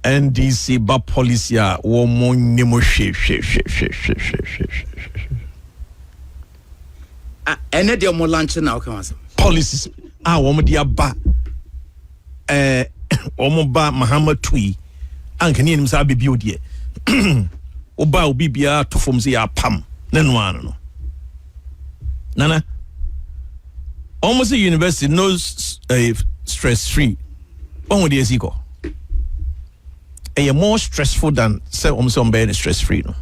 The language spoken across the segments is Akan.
NDC ba policy a wo mo nyemo hwe ene de mo launch na o kan asem policies wo mo dia ba wo mo ba Mahama tui anka ni nim sa bebi odie oba obi bia to fom se ya pam na no ano no nana almost a university no stress free on the eziko more stressful than say almost on being stress free no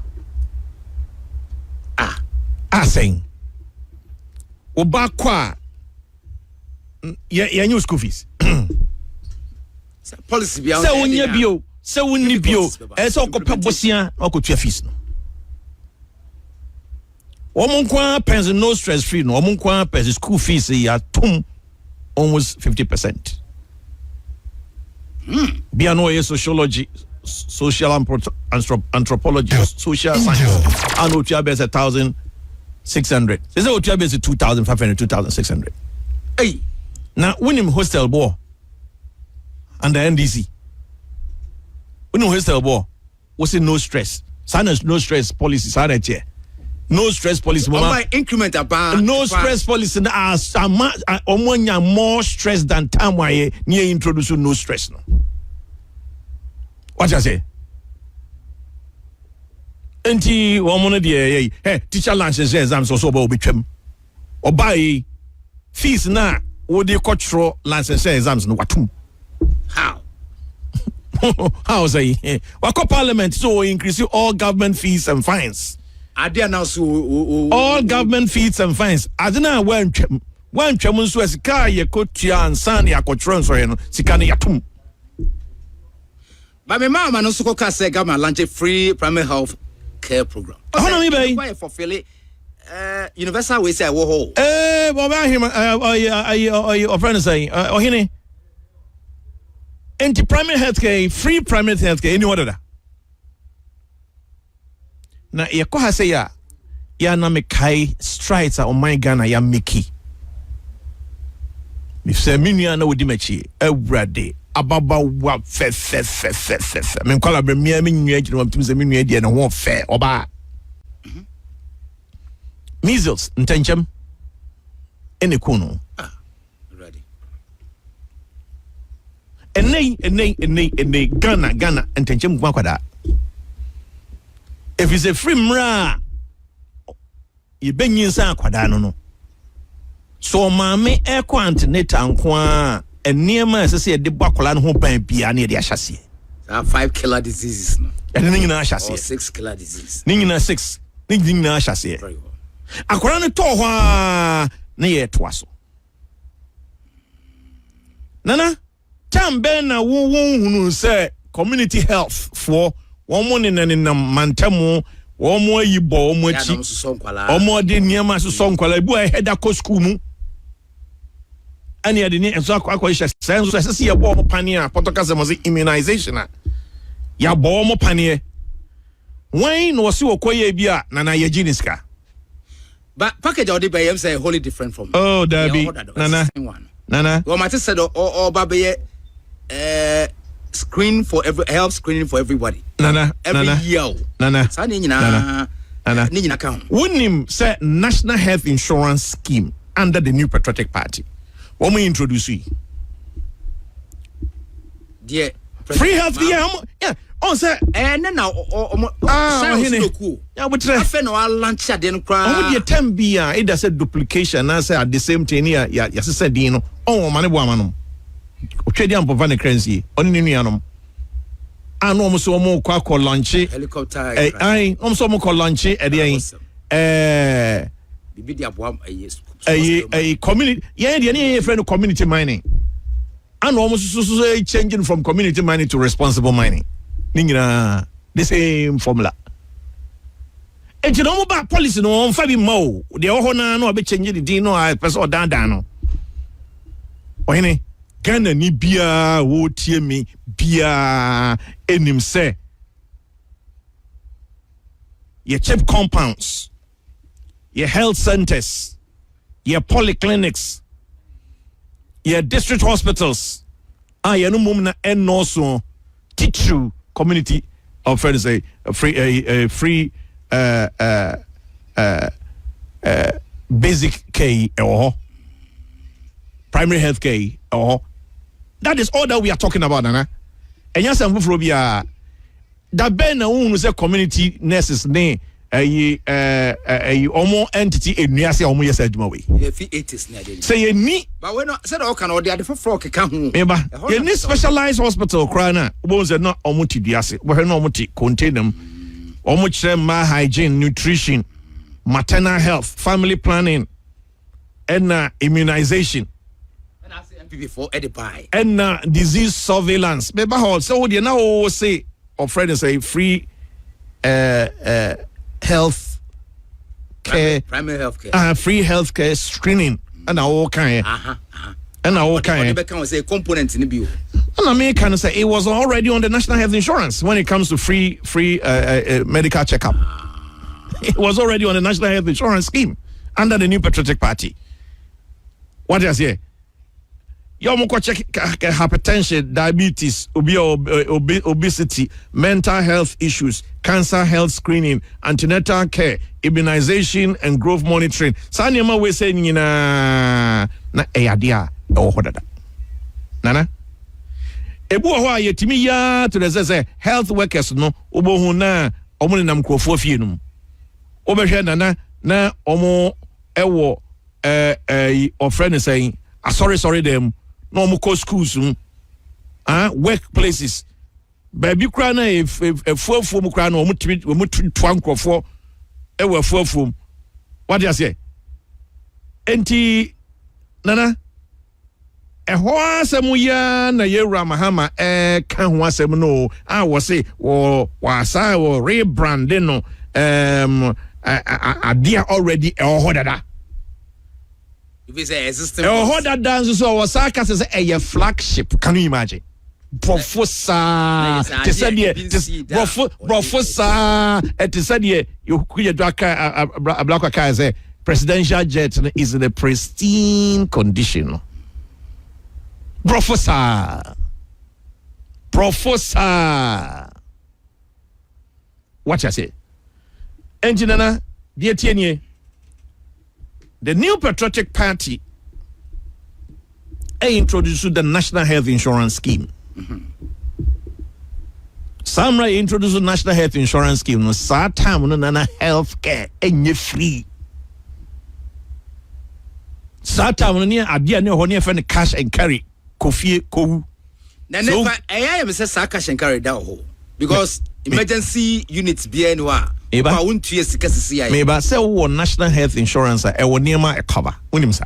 saying oba kwa ya new school fees policy bia say onya bio say wonni bio e say okopa bosia okotua fees no Omunkwa pens no stress free no omunkwa pens school fees ya tum almost 50%. Bia no sociology, social anthropology, social science. And Otuabe is 1,600. Is Otuabe is 2,500, 2,600. Hey, now when him hostel boy under NDC. When him hostel boy was it no stress. Sana no stress policy sana che. No stress policy mama increment about no stress policy na omonya more stress than time why near introduce no stress no. What you say? Enti woman dey hey teacher lunches exams so ba obi twam. Obai fees na wo dey cultural license exams no watum. How? How say? Wako parliament so increase all government fees and fines. All government fees and fines. Adina when so esika ye kotua ansan ya kotro nso ye no sika ne yatum. But my mama no so ka say government launch a free primary health care program. Hono mi bay. Why for feel universal we say wo ho. Baba him o friend say ohini. Enti primary health care, free primary health care any order. Na yako ha say ya na mekai strides on my Ghana ya miki. If say minua na wodi machi awrade ababa wa fe men kwala bre mia minua gino wam tumse minua de na ho fe oba measles ntenchem ene kuno ready ene Ghana ntenchem kwa kwada. If it's a free mra, you bring in sa kwada no. So mame e kwantneta nkwa enema asese de bakola no ho ban bia na de ahyase. 5 killer diseases no. And ni nyina ahyase. 6 killer diseases. Ni nyina 6. Ni nyina ahyase. Akora no to ho na ye to aso. Nana, tambe na wo hunu say community health for woman in an mantamu, one more you bo, or more de niama so nkwala, bu a head a school mu. And yet, the so quite sense, I see a bomb pania, Potocas was immunization. Ya bomb pania. Wayne was so quay bia, Nana Yajiniska. But package or the bay say wholly different from. Oh, Derby, Nana. Well, my sister or Baby screen for health screening for everybody. Nana, every year. Nana. Nina count. Wouldn't say National Health Insurance Scheme under the New Patriotic Party. What we introduce you? Dear free health yeah. On say now yeah, but I no lunch at den cry. Would you 10 be it does a duplication and say at the same thing here, yeah, said Dino. Oh, money woman. Trading for Van Crency, on Ninianum. And almost more call lunch helicopter. I almost more call lunch at the a community, yeah, the friend of community mining. And almost changing from community mining to responsible mining. Ningina, the same formula. And you know about policy no on Fabi Mo, the Ohona no be changing the dino I person or down. Ohene. Ghana ni bia wo tie me bia enim se your cheap compounds, your health centers, your polyclinics, your district hospitals, no mum na eno so teach you community of friends say free basic care or primary health care or that is all that we are talking about, Nana. And yes, I'm for that ben na say community nurses ne omo entity enuase omo yes adwuma we fi 80s na dey say ni but we no said all can all the for frog ka ho eba you need specialized hospital cry na omo say no omo ti duase we no omo ti contain them omo kire ma hygiene nutrition maternal health family planning and immunization NPP for edify and disease surveillance beba hall so we now say or friend say free health care primary health care free health care screening and all kind and all kind can say components in bio and I mean can say it was already on the national health insurance when it comes to free medical checkup. It was already on the national health insurance scheme under the new patriotic party. What is here? You must check hypertension, diabetes, obesity, mental health issues, cancer health screening, antenatal care, immunization, and growth monitoring. Sanyama we say na eyadia o hodada. Nana. Ebu ho yetimi ya to the say health workers no obohu na omo nam krofo fie no. Obehwe nana na omo ewo ofrene saying sorry them no mo call schools workplaces baby kra na if fuafuo mu kra na omo twa nkrofo ewo fuafuo what do you say enti nana ho asem ya na yewura Mahama ka ho asem no wo say wo asa wo rebrand no idea already hodada. If it's a existing hodada dance so was sarcasm say a flagship. Can you imagine? Professor te said professor te said you could black car say presidential jet is in a pristine condition. Professor what you say? Engineer, dear Tienye, the new patriotic party introduced the national health insurance scheme. Samra introduced the national health insurance scheme. No, time no health care and free. Time no near idea no honey friend cash and carry coffee ko. So I am say cash and carry that because emergency units BNwa. Maybe say we national health insurance e wo niema e cover. Unim sa.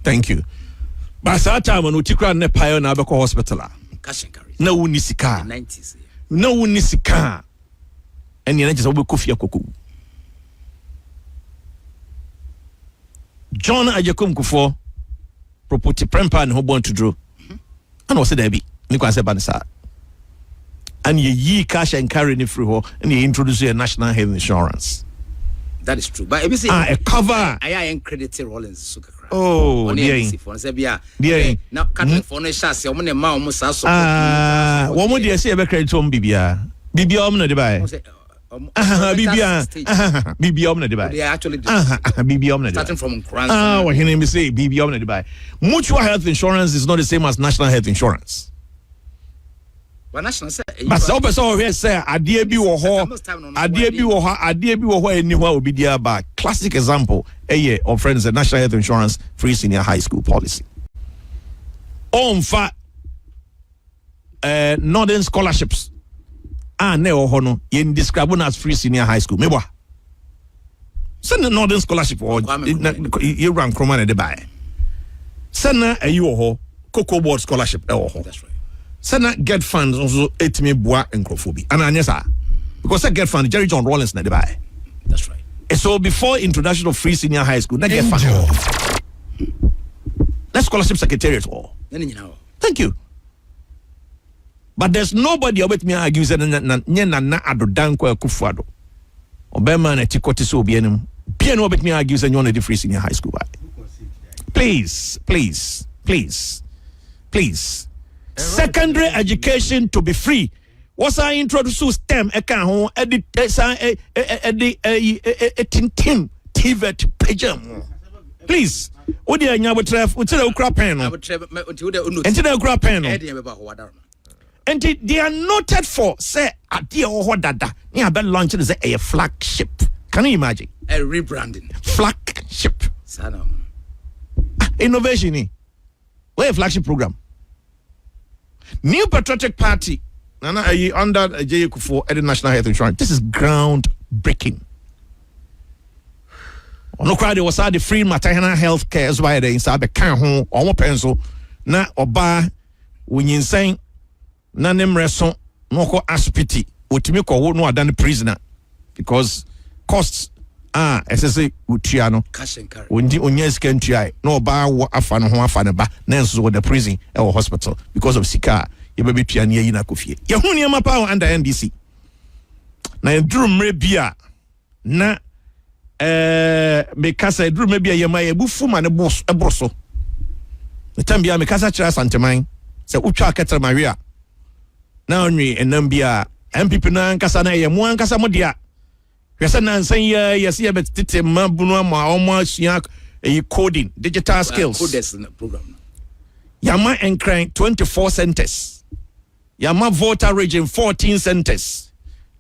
Thank you. But that time when utikra ne payo na abeko hospital cash and carry. Na woni sika. 90s. Na woni sika. And you just obeko fia koku. John Ajekum Kufo property prempa and ho born to draw. And was there be. Ni kwa se banisa. And ye cash and carry ni free ho and you introduce a national health insurance. That is true. But if you say a cover I am credited Rollins suka. Oh, dear. Now cutting for no chassis on the ma almost as one more dear say a credit home bibia. Bibia omna de buy. Bibia omna de buy. They actually Bibia omna starting from Kran. What can name say Bibia omna de buy. Mutual health insurance is not the same as national health insurance. But so person here say adie bi wo ho anywhere will be there by classic example of friends the national health insurance free senior high school policy on fa northern scholarships ne ho no yen describe as free senior high school mebo send the northern scholarship or you rank kroma na de buy send na ho cocoa board scholarship ho that's right. Sana get funds also etime boa encrophobi. And anyesa. Because I get fund Jerry John Rollins na de buy. That's right. And so before introduction of free senior high school, na get fund. That's scholarship secretariat all. Thank you. But there's nobody about me argues that na adodan kwa kufuado. Obema na tikoti so bienem. Bien about me argues that you want a free senior high school. Please. secondary education to be free. What's I introduce STEM account edit tintin TVET page. Please. What do you know about tref? What's the crap pen? And they are noted for say adia or dada. Near bed launch is a flagship. Can you imagine? A rebranding. Flagship. Innovation. Where a flagship program? New Patriotic Party. Nana, under JQ for the National Health Insurance. This is groundbreaking. No crowd was the free maternal health care as well inside the can home or pencil. Na oba when you saying na nem reson no ko aspiti otimi ko no adan prisoner because costs SSA utiano cash and carry. When onya sika ntua no oba wo afa no ho afa ne ba na nso wo the prison e hospital because of sika ye be tua ne yi na kofie. Ye hu ne ma pa under NDC. Na enduru mre bia na mekasa eduru maybe yema ebufu ma ne boss ebroso the time bia mekasa kira santeman se utwa ketra maria na onwi enam bia NPP na nkasa na ye mo ankasa mo dia hwese na nsan yes ye betete mabunu ma omo asua coding digital skills coders program yama enkran 24 centers yama voter region 14 centers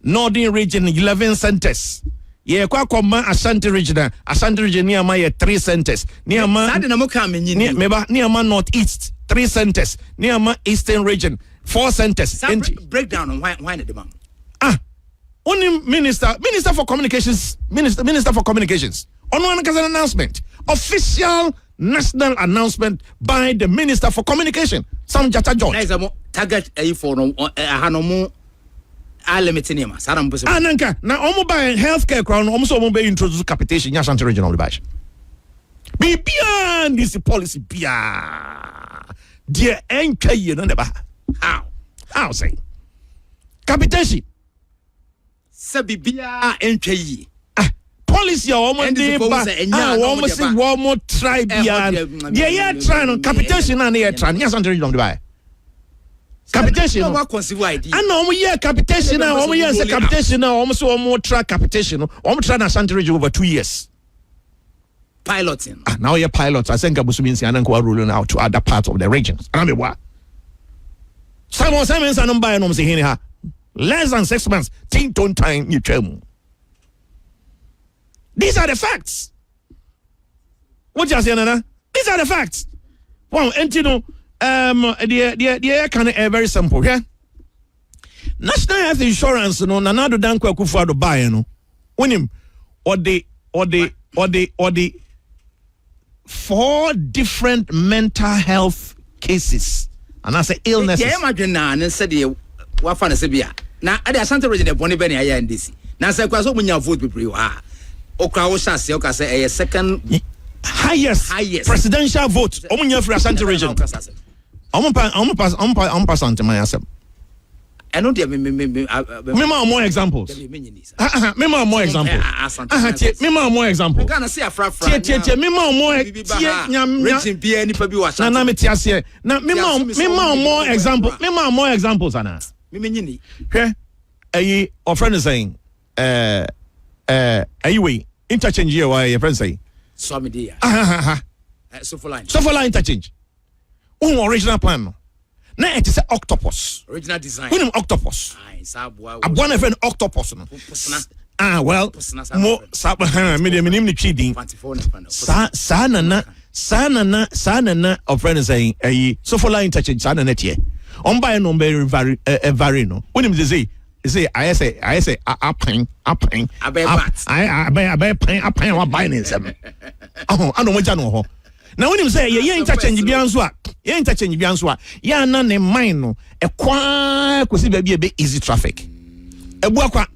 northern region 11 centers. Yeah, kwa Ashanti region near my 3 centers. Near my north east 3 centers. Near my eastern region 4 centers. Breakdown on why the demand. Only minister for communications. Minister for communications. On one announcement, official national announcement by the minister for communication. Sam Jata George. Target for hanomo. Nanka na omo buy healthcare crown omo so omo be introduce capitation in Ashanti region of the bash. Be beyond this policy bia. Dear NK no never. How say? Capitation. Sabi bia NK. Policy omo dey ba. Omo say omo try bia. Yeah try no capitation na dey try in Ashanti region of the bash. Capitation. I know we capitation now. Capitation now. Almost more track capitation. Almost try na Ashanti region over 2 years. Piloting. Now you're pilots. I think Abusu means you're rolling out to other parts of the regions. I mean what? Simon I don't buy no say less than 6 months. Think don't time you tell. These are the facts. What you say, Nana? These are the facts. Wow, and you know. The kind of very simple, yeah. National Health Insurance, no, Nanado Danko Kufuado buy, no. When him or the 4 different mental health cases, and I say illnesses. Yeah, imagine now, and said what fun is it? Now, I Ashanti region of Bonnie Benny and DC. Now, say, because when you vote people, Okrawosha, Sioka say a second highest presidential vote. Omunya for Ashanti region. I'm pass on to my answer. I know there more examples. More examples. More examples. Gonna see a more examples. More examples, Anna. Okay. Our friend is saying, anyway, interchange here. Why your friend say? Swami dear. So for line interchange. Original plan. Now it is an octopus. Original design. Who octopus? I want a friend octopus. Well, more medium cheating. Sana, of friend is saying, so for line interchange, sana net here. On by no very varino. When him say, I say, I paying. I buy them. Oh, I know what I know. Now when him say, interchange bianswa, ya na ne mind no, e kwa kwesi ba bi easy traffic. Ebu akwa,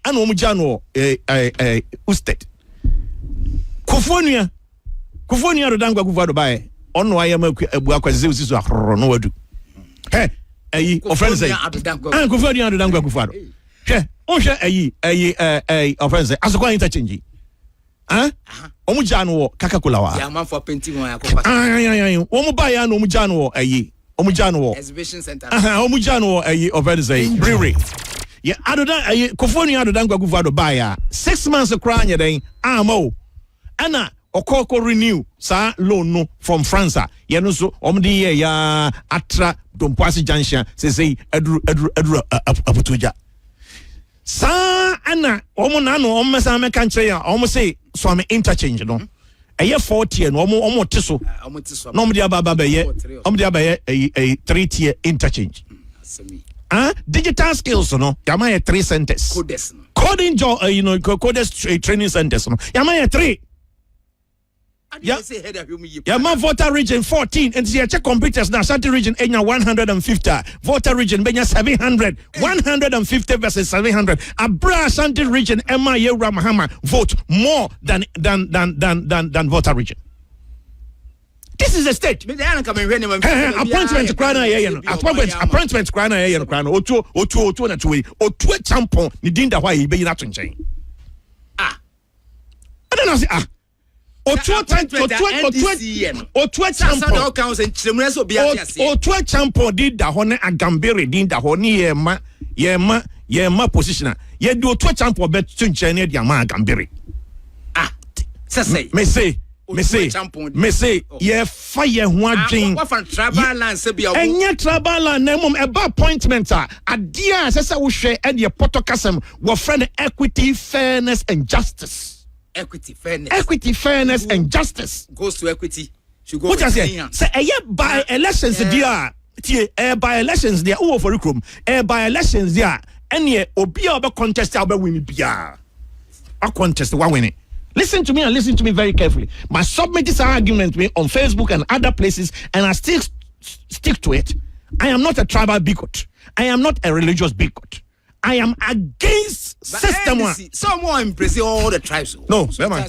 ana omugya no usted. Kofonia do dangwa kuvuado bae. Ono ayama ebu akwa zezi so ahoro no wadu. Hey, o friend say, Kofonia do dangwa kuvuado. Hwe, o hwe o friend say, asokwa interchange. Omujano Coca-Cola. Yeah, man for painting one. Omuba ya no omujano omujano exhibition center omujano over say riri yeah adodan kofoni adodan gwaguva do buy 6 months kra nya den amo ana okoko renew sa loan no from France ye no so omde ya atra dompoasi junction say edru aputuja sa ana omo na no omesa meka nche ya omo say so me interchange no eye 40 no omo teso no omde ababa be ye omde abaye a 3 tier interchange digital skills no yama 3 centers codes no coding job codes training centers no yama 3 yeah, my voter region 14 and see check computers now. Ashanti region 150, voter region 700, 150 versus 700. Abra Ashanti region Emma Yera Mahama vote more than voter region. This is a state. Appointment crana appointment crana otu na tuwe otu champon ni dinda why he be na tunchen. I don't know say Otua champion did the honor and Gambiri did the honey yema positioner. Ye do Otua champion bet to Jenny Yama Gambiri. Me say, ye fire one thing. And yet, Trabala, Nemum, about appointments are a dear, Sessa will share and your potocasm were friend equity, fairness, and justice. Equity, fairness, and justice goes to equity. What I say? Say by elections there. By elections there. Oh, for room. By elections there. Any obia be contest be win bia. A contest one winning. Listen to me and listen to me very carefully. My submit this argument me on Facebook and other places, and I still stick to it. I am not a tribal bigot. I am not a religious bigot. I am against system one. Someone embrace all the tribes. No, man.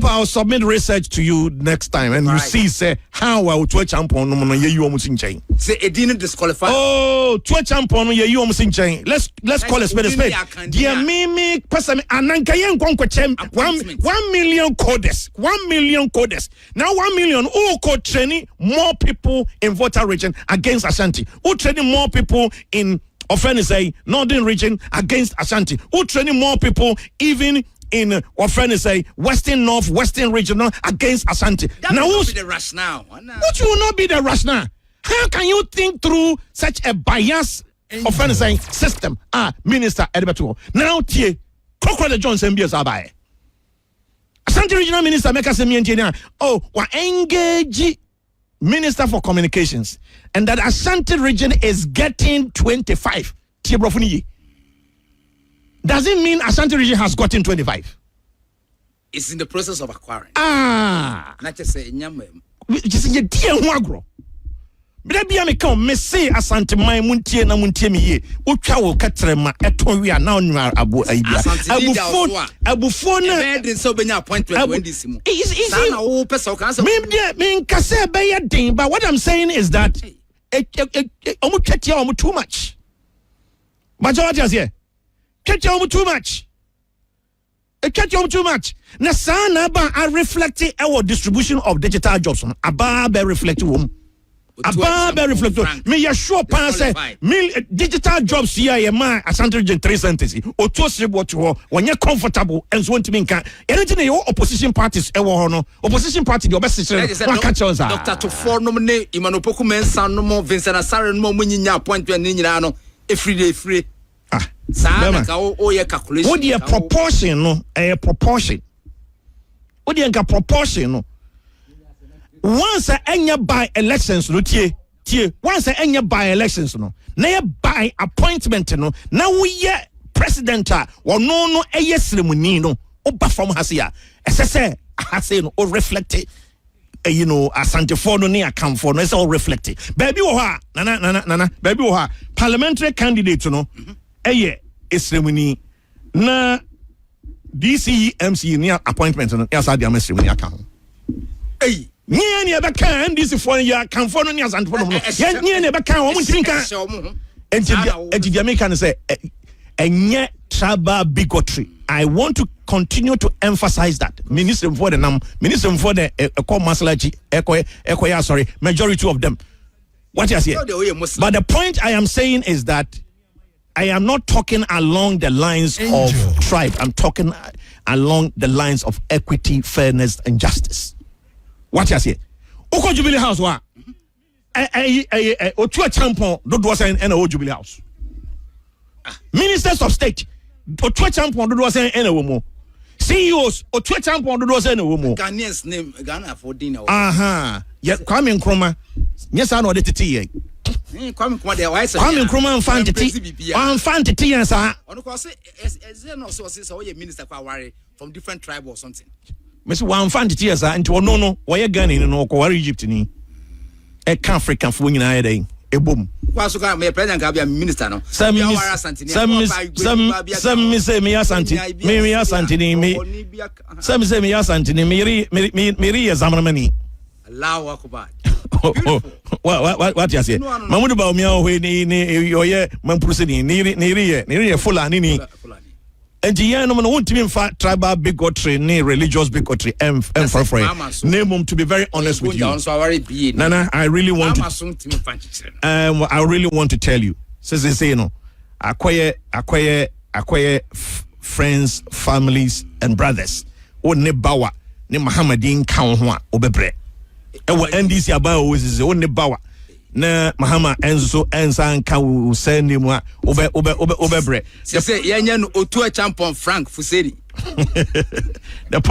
I'll submit research to you next time, and you see say how I will twitch champion no you almost in chain. Say it didn't disqualify. Oh, twitch champion you almost in chain. Let's call it spade a spade. Dear Mimi, person anankayen konko chem 1 million codes. 1 million codes. Now 1 million code training more people in voter region against Ashanti. Who training more people in say northern region against Ashanti? Who training more people even in say western region against Ashanti? That will not be the rationale. What will not be the rationale? How can you think through such a bias say system? Minister Edberto. Now tie Crocodile Johnson BS abai. Ashanti regional minister make us engineer. Oh, wa engage Minister for Communications, and that Ashanti region is getting 25. Does it mean Ashanti region has gotten 25? It's in the process of acquiring. Not just say just a dear wagro. But I come, me say Asante my muntie na muntie me ye. Utwa wo katrema eton wi na onwa abu phone bed so benya appointment when this mo. Na wo person can say me nkase be ye din, but what I'm saying is that omu twetia omu too much. Majority is here. Twetia omu too much. Too much. Na sana ba I reflect our distribution of digital jobs. Aba be reflect Abba reflector. Me ya sure pass digital jobs here ye man Ashanti region 3 centers. O to se what you when you comfortable and so want to mean can anything your opposition parties e wo no opposition party the best system one catch us Dr. Tofo no ne Imanopoku mensa no mo Vincent Asare no mo munyinya appointment ni nyina no free sa na ka o ye calculation what the proportion no proportion what the proportion no once any by elections no tie once any by elections no na by appointment no na we ye president or no ceremony no oba from hasia ese hase no o reflect Asante for no near come for no it's all reflected baby wo ha nana baby wo ha parliamentary candidate no ceremony na DCMC near appointment no yasa dia ceremony account Ni ebeka NDC for ya kan for no ni Asante for no ni ebeka o muntimi kan enti dia me kan say enye tribal bigotry. I want to continue to emphasize that. Minister for the majority of them. What you say? But the point I am saying is that I am not talking along the lines of tribe. I'm talking along the lines of equity, fairness, and justice. What you say? Oko Jubilee House wa? Otua Champon do was in NO Jubilee House. Ministers of State Otua Champon do was in NO. CEOs Otua Champon do was in NO. Ghanaian's name Ghana for dinner. Yeah, Kwame Nkrumah. Yes, I know the TT. Kwame Nkrumah Fantiti yes sir. On course no sources or minister from different tribe or something. Miss one Fantiti yes sir into no why you Ghana no ko Egypt ni. E can African for nyina dey. E boom. Kwaso ka me president ka be minister no. Some say me Ashanti. Me Ashanti ni. Some say me Ashanti ni. Me examine Allahu Akbar. What you say? Mamudu ba omiya we ni oye mamprusi ni Fulani ni. Enti ya no want to tribal bigotry ni religious bigotry for name to be very honest with you. Nana, I really want to tell you. Say no. Acquire friends, families and brothers. O ne bawa ni Muhammadin kan ho a obebre. Ewo NDC abawo is only bawa na Mahama enso ensan ka wo send mu a obebre say yenya no Otua Champion Frank Fuseri. the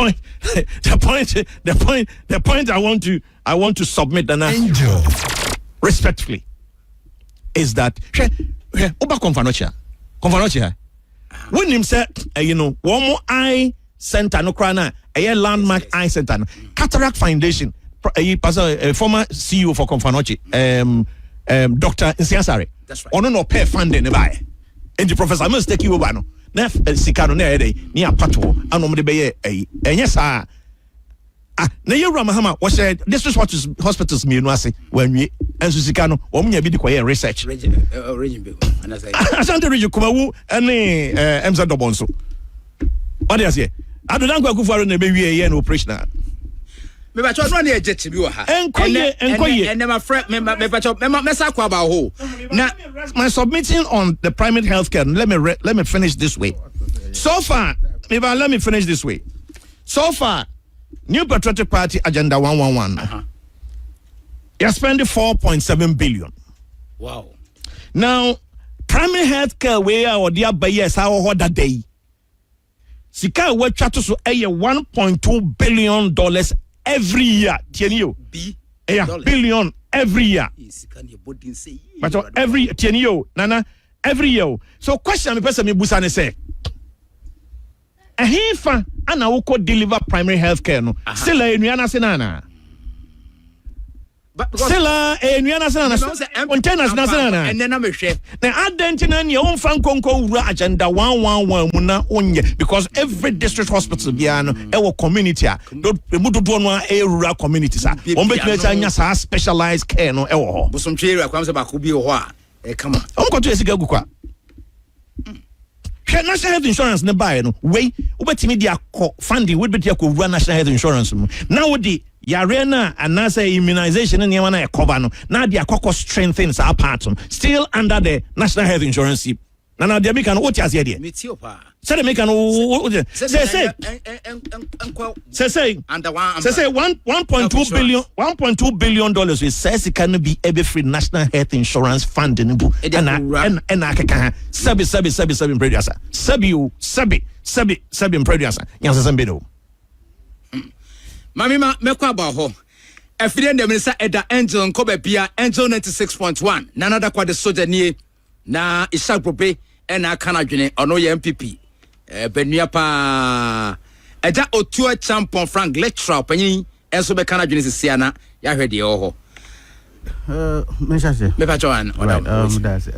point I want to submit and respectfully is that oba konfanocha when him say you know one more eye center no krana a landmark eye center Cataract Foundation former CEO for Confanochi, Dr. Nsiasare. That's right. Ono no pay funding buy. And the professor must take you over no. Nef Sikano ne day near Pato, and on the bay. And yes, na you Mahama was said this is what hospitals mean was when we and Sikano, or me be the research. Region bill. And I say Ashanti Region Kumawu and Emza Dobonso. What do you say? I don't go for an baby a operation. Me ba cho no na ejeti bi wo ha and my friend me sa kwa ba ho na my submitting on the private healthcare. Let me finish this way. So far let me finish this way. So far New Patriotic Party Agenda 111 you're spending 4.7 billion. Wow. Now primary healthcare where or dia bayes how that day sika we twa to so $1.2 billion every year. Billion every year. But every Nana every year. So question me person me busa ne say. Ehifa ana wo ko deliver primary health care no. Still enuana senana. Still enuana senana. Containers na senana. And then am hwe. Na adentina ne on fan konko wura agenda 111 mu na onye because every district hospital bia no e wo community a mu dodo no e rural communities a on betime anya sa specialized care no e wo ho. Bosomtwe area kwam se ba ko bi ho a e kama. On ko to esika gukwa. National health insurance ne buy no we ubetimi dia funding would be dia ko run national health insurance mu now the yare na anasa immunization ne yama na cover no now dia kokko strengthens our part still under the national health insurance now they make an what you say there say they make an say under one say 1.2 billion dollars we says it can be every free national health insurance fund and akeka sebi producer sebi producer yansa sembedo mami mekwa ba ho afide dem nsa eda angel nkoba bia angel 96.1 na another kwa the soldier nie na Ishak Prope na kana dwene ono ye NPP benua pa eja Otua Champion Frank lecturer panyin enso be kana dwene sisia na ya hwede ho me shase me pa joan that's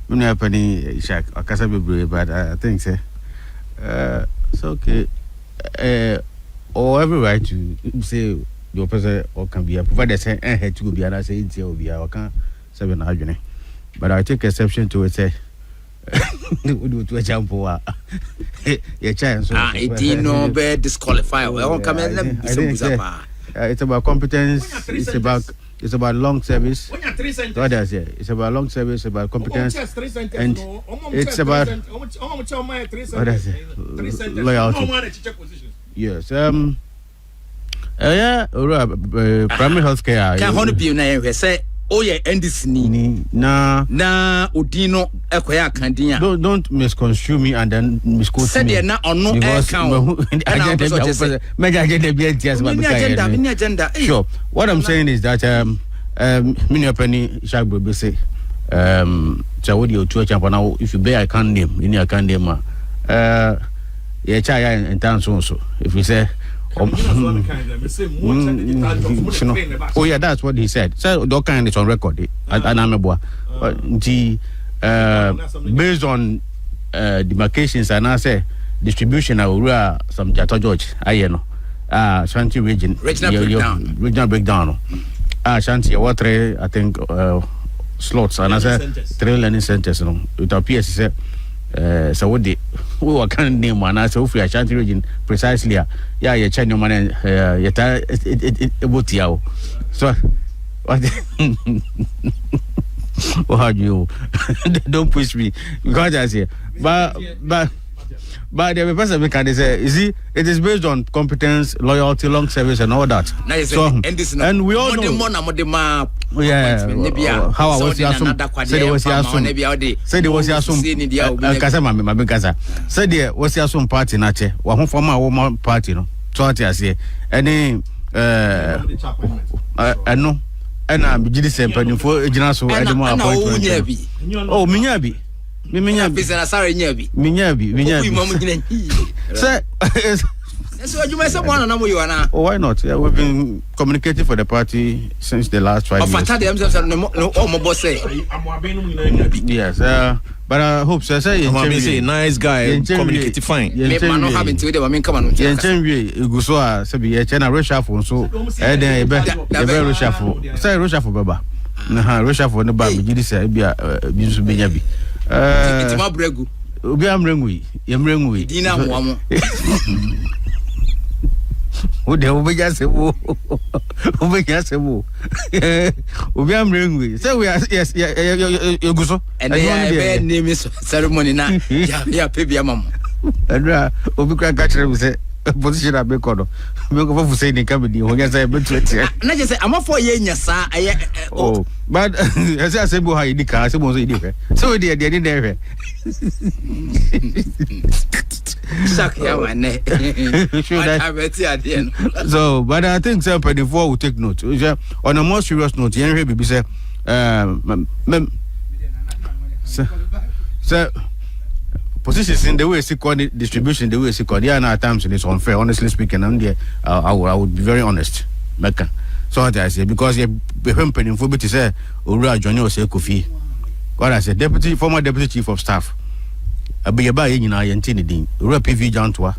benua pani Ishak akasa bebre but I think say it's okay or every right to say your person or can be provided say head to be and say it will be our can 7 adwene. But I take exception to it say do to a champo. Your chance. It did no be disqualify. Well, come in. It's about competence. It's about long service. What does it? It's about long service, about competence, and it's about what does it? Loyalty. Yes. Primary health care. Can honor be na say oh yeah NDC ni na odino ekoya kandia. Don't misconstrue me and then misquote me. Said na ono agenda. Sure. What I'm saying is that many penny shall be say so what you two champion now if you bear I can't name in your can name yeah chaya in town so if you say oh yeah, that's what he said. So that kind is on record. And I'm a based on demarcations and I say distribution of some Jata George, I know. Ashanti regional breakdown. Ashanti water, I think slots and I say 3 learning centers. It appears so what we were can name one as of Ashanti region precisely. Yeah, you change your money. So what? What you? Don't push me because I say, but the person can say, you see, it is based on competence, loyalty, long service, and all that. So and we all know. Yeah, how I was here. Said it was here soon. Said it was here soon. Kasa mami kasa. Said there was here soon party nache. Wa hon former woman party no. So what I say. Any no. Ena bigidi sempa for ejina so edemo appointment. Oh, minyabi. Minyabi sana sorry nyabi. Minyabi. Say so you must want to know you are now. Oh, why not? Yeah, we've been communicating for the party since the last 5 years. Yes, but I hope so. Say nice guy, communicating fine. Man, not having to. I mean, come on. You go so. Sabi a channel reshuffle so. Then very reshuffle. Say reshuffle, Baba. Nah, reshuffle no bad. You say be a business be nyabi. It's my bregu. Obi amrengui. Yemrengui. Dina mo. Obi amrengui. So we are yes you go so. And their name is ceremony na. Yeah, pay mama. Adra obi kra catch say position abekodo. Me go for say ni kabidi ho nya say betu. Na just say am for ye nya sa oh but I say bo ha idi ka say mo so idi hwe. So dey there. So, but I think somebody will take note. On a more serious note, Henry say, positions in the way second distribution, the way second, yeah, at times it's unfair. Honestly speaking, I would be very honest. So what I say, because you're paying for to say, Ura Johnny or say Kofi. What I said, former deputy chief of staff. Abiyaba yina yentini din ura PV jantwa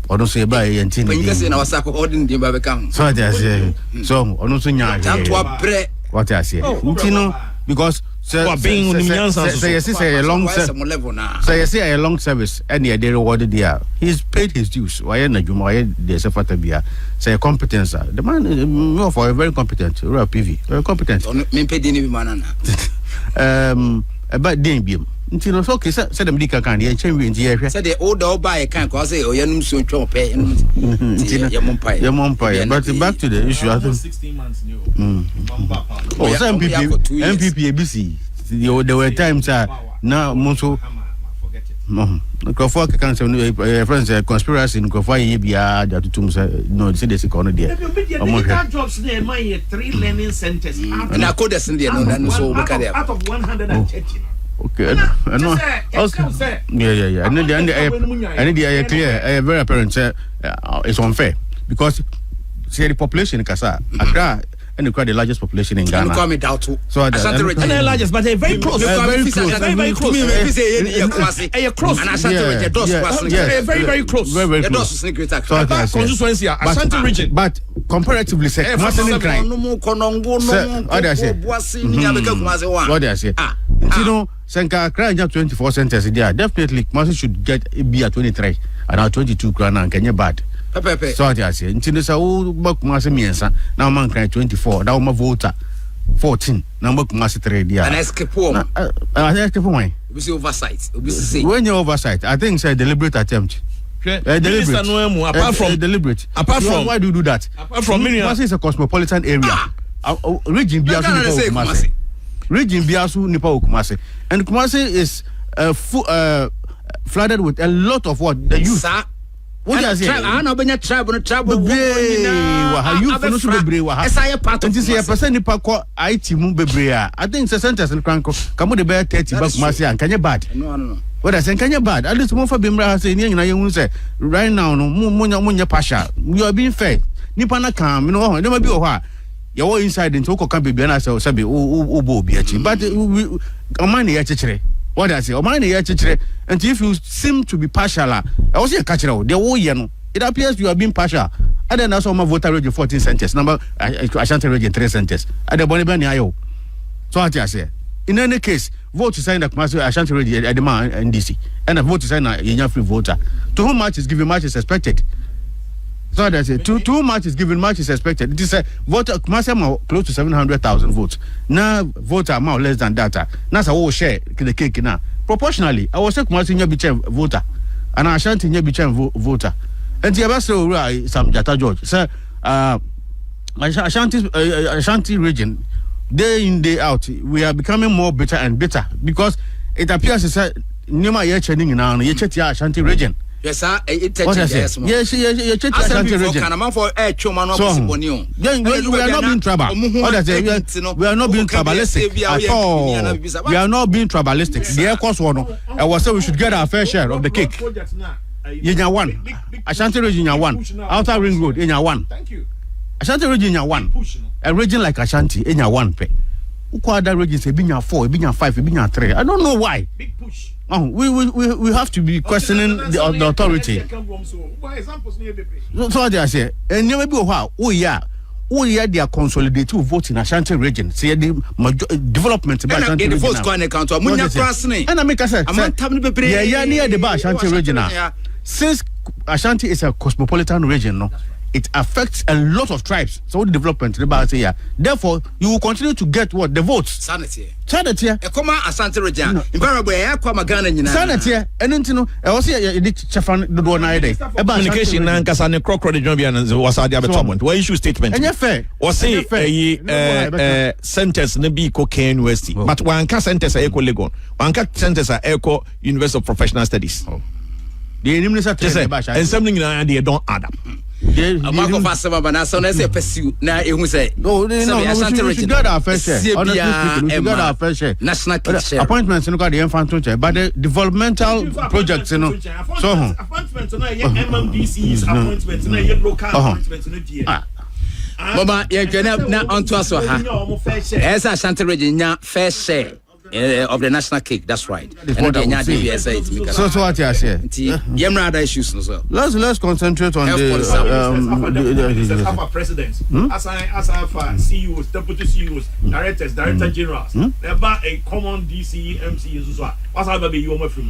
ono so yeba yentini din because na wasako holding din ba become so that I say so ono so nya jantwa bre what I say ntino because say a long service and they rewarded there he's paid his dues why na juma why they suffer bia say competence the man more for a very competent ura PV very competent me pay din bi manana about din bi ntino so okay say dem dika kan ye chen wi nti ye hwe say the old buy kan ko say oyanum so ntwe pe ye monpai but back to the issue I think 16 months new oh some NPP ABC there were times now monso Crawford can say friends conspiracy in Crawford ye bia that to say no say this corner there jobs there my 3 learning centers and I code in there no so look at out of 130 okay, I know. Yeah. And the clear, very apparent. It's unfair because see the population in Kasa, Accra, and the largest population in Ghana. Call me doubtful. So and the largest, but they're very close. Very close. Very close. And Ashanti very close. Very close. Constituency, Ashanti region. But comparatively, what I say? You know, Senka Kra 24 centers there. Definitely Kumasi should get be at 23 and now 22 krana and Kenya bad. Pepe. So I say, until sa o Kumasi miensa, now man cry 24, now my voter 14, now Kumasi 3 there. And escape home. Escape home. We see oversight. We see. When you oversight, I think it's a deliberate attempt. Deliberate. Apart from deliberate. Apart from why do you do that? Apart from Kumasi is a cosmopolitan area. Region Biasu Nipa Kumasi. Region Biasu Nipa Kumasi. And Kumasi is flooded with a lot of what the youth. What you say? I know benya trouble. You for no bebre wa ha. Esa part of this person nipa ko IT mu bebre a. I think the centers in Kranko kamo de be 30 back Kumasi and Kenya bad. No. What I say Kenya bad. At least mo fa bemra say nyina ye say right now no mo partial. You are being fair. Nipa na kam, you know, there may be a you are inside into Oka baby and I say, Sabi, Ubo Biachi. But Omani Yachre. What I say, Omani Yachre. And if you seem to be partial, I was a catcher, the whole year. It appears you are being partial. And then I saw my voter region 14 centers. Number Ashanti region 3 centers. At the Bonibani Ayo. So what I say. In any case, vote to sign the Master Ashanti region at the man and DC. And a vote to sign a free voter. To whom much is given, much is expected. So that's it. Too much is given, much is expected. It is a voter maximum close to 700,000 votes. Now voter amount less than that. Now so all share the cake now. Proportionally, I was saying Kumasi Nyabiche voter, and Ashanti Nyabiche voter. And the Abaso some Jata George. Sir, Ashanti region, day in day out, we are becoming more bitter and bitter because it appears that Nima Yechening now Yechetia Ashanti region. Yes, sir. Yes, Ashanti region. We are not being trouble. We are not being tribalistic at all. We are not being tribalistic. The air course one, I was saying we should get our fair share of the cake. Yenya one. Ashanti region in one. Outer Ring Road in one. Thank you. Ashanti region in one. A region like Ashanti in one pay. Uko other regions a binya 4, a binya 5, a binya 3. I don't know why. Big push. Oh, we have to be questioning the authority. So what I say, and never be how we are they are consolidated vote in Ashanti region. See the development about Ashanti region. And I make us say, yeah, near the Ashanti region. Since Ashanti is a cosmopolitan region, no. It affects a lot of tribes. So the development about here. Therefore, you will continue to get what the votes. Sanity. Ekoma Ashanti region. Invariably, Ekoma Ghana nyina. Sanity. And you know, I was here. You did Chafan the door na day. Communication na nkasa ne crocro de John and was at the betterment. Why issue statement? And fair. Or say centers ne be Cocaine University. But one ka centers are Eco Legon. One ka centers are Eco University of Professional Studies. The administration and something they don't add up. Marco Fassama Banasa, let's say pursue now. It was a no, we should get our fair share. Honestly speaking, we should get our fair share. National share. Appointments, you know, the infant but the developmental projects, you know. So, appointments, MMDC's appointments, local appointments, Mama, you're now onto us. As Ashanti region, fair share. Of the national cake, that's right. So what I say. Other issues also. Let's concentrate on the presidents. As I have CEOs, deputy CEOs, directors, director generals. About a common DC, MC as well. What's up, baby? You want from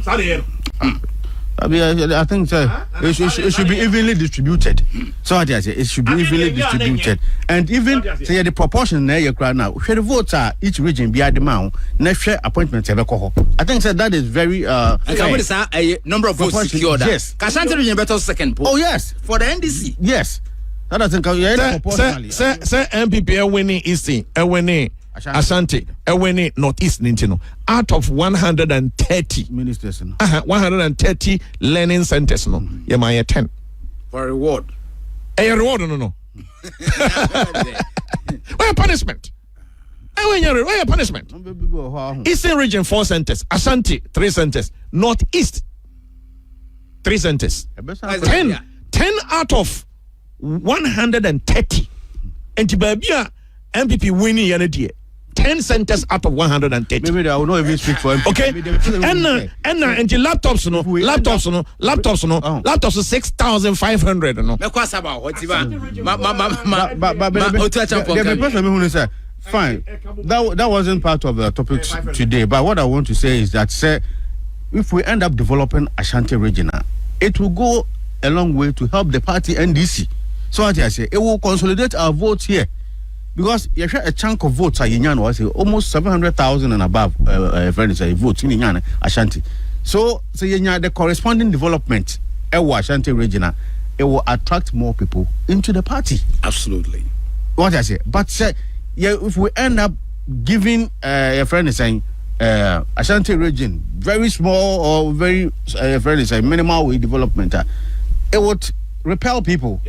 I think it should be evenly distributed. So what I say, it should be evenly distributed, and even say the proportion there you crowd now. Where the votes are each region be at the mount, next share appointments have a I think that is very what is a number of votes secured? Yes, Ashanti region better second. Oh yes, for the NDC. Yes, that doesn't proportionally. Say NPP are winning Easting, winning. Ashanti, winning Northeast Nintino. Out of 130 ministers, 130 learning centers, no, you might 10 for reward. A reward, no. Why punishment? Why punishment? Eastern region 4 centers, Ashanti 3 centers, Northeast 3 centers. 10 out of 130. And Tibabia MPP winning yanadie 10 centers out of 130. Maybe I will not even speak for MPP. Okay. And the laptops laptops 6,500 no. The person who say fine. That wasn't part of the topic today. But what I want to say is that, say, if we end up developing Ashanti region, it will go a long way to help the party NDC. So what I say, it will consolidate our votes here. Because you have a chunk of votes almost 700,000 and above votes in Ashanti. So the corresponding development Ashanti region, it will attract more people into the party. Absolutely. What I say, but if we end up giving a friend is saying Ashanti region very small or very friend is saying minimal way development, it would repel people.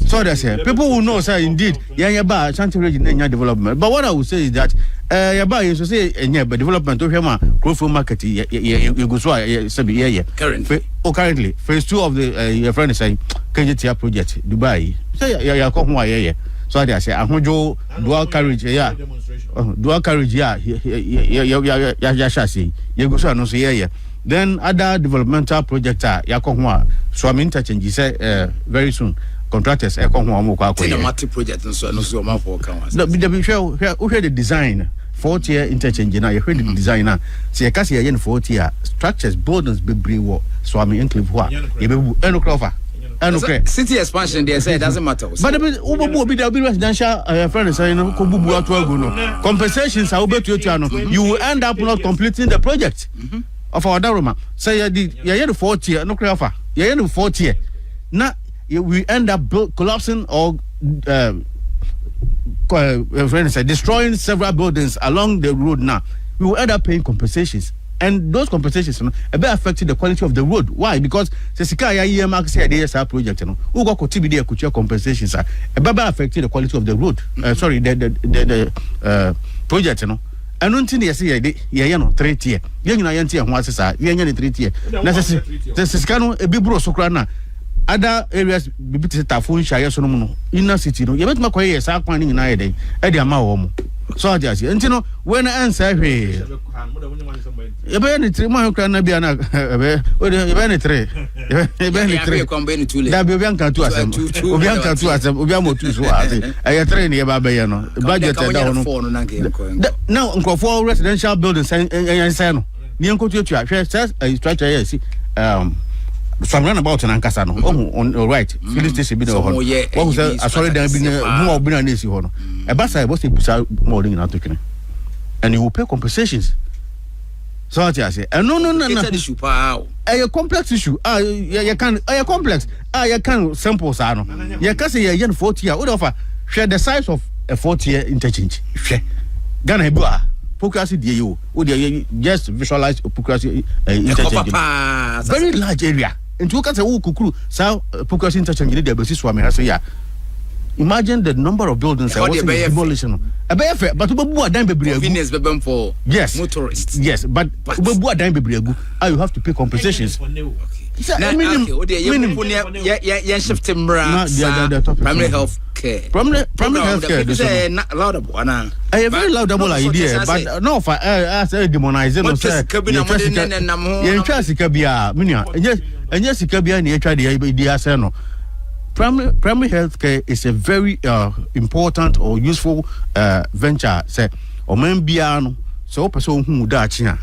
So they say people will know, say indeed, Ashanti region development. But what I would say is that you should say development of growth market you go currently phase 2 of the your friend is saying KGTR project Dubai. Say so they say ahojo dual carriage dual carriage you go so no say then other developmental projects are yakon so I'm interchange say very soon contractors ekon ho amoko the multi project so no so man for kan no be the design 4-tier interchange na you heard the designer say ka say yen 4-tier structures buildings be brewo so I'm enclave ho e be enokrofa city expansion they say it doesn't matter. But there be residential friends saying ko bubu atu no compensations are you will end up not completing the project of our Daruma. Say the 4-tier no clear the 4-tier now we end up collapsing or friends say destroying several buildings along the road. Now we will end up paying compensations. And those compensations a bit affecting the quality of the road. Why? Because the Sikaya EMAX said the project, who got TBD compensations are a bit affecting the quality of the road. Sorry, the project, And don't think they say, 3-tier. Young Yanti and what's that? Young 3-tier. The Siskano, a big bro Sokrana. Other areas, Tafun, Shire, Sonomo, inner city, you met my career, Sarpani in Ida, Eddie Amaomo. So I just, and when I answer, hey, you better three more can be an benefit. That be Bianca to us, Bianca to us, Ubiamo to us. I train here by Bayano. Budget now, Uncle for residential buildings and Sano. Nianco to says a structure, some run about an Ancasano. On the right, Phyllis be the one. What was I sorry, there been more been an issue. A bus I was more than out to and you will pay compensations. So I say, no. A complex issue. You can a complex. You can sample Sano. You can say a young 40-year would offer share the size of a 40-year interchange. Ghana Bua. Pocracy DU. Would you just visualize Pocracy interchange? Very large area. And to look at the Kukuru, South Pocracy interchange, the basis for me, I say, imagine the number of buildings I was in demolition. A bear fair, but Ubu Dime Bebriagu for yes, motorists. Yes, but Ubu Dime Bebriagu, you have to pay compensations. Primary health care. Primary health care is not loud. A very laudable idea, but no, if I say demonizing, and yes, it can be an idea. Primary health care is a very important or useful venture. Say, or membiano, so person who dachina,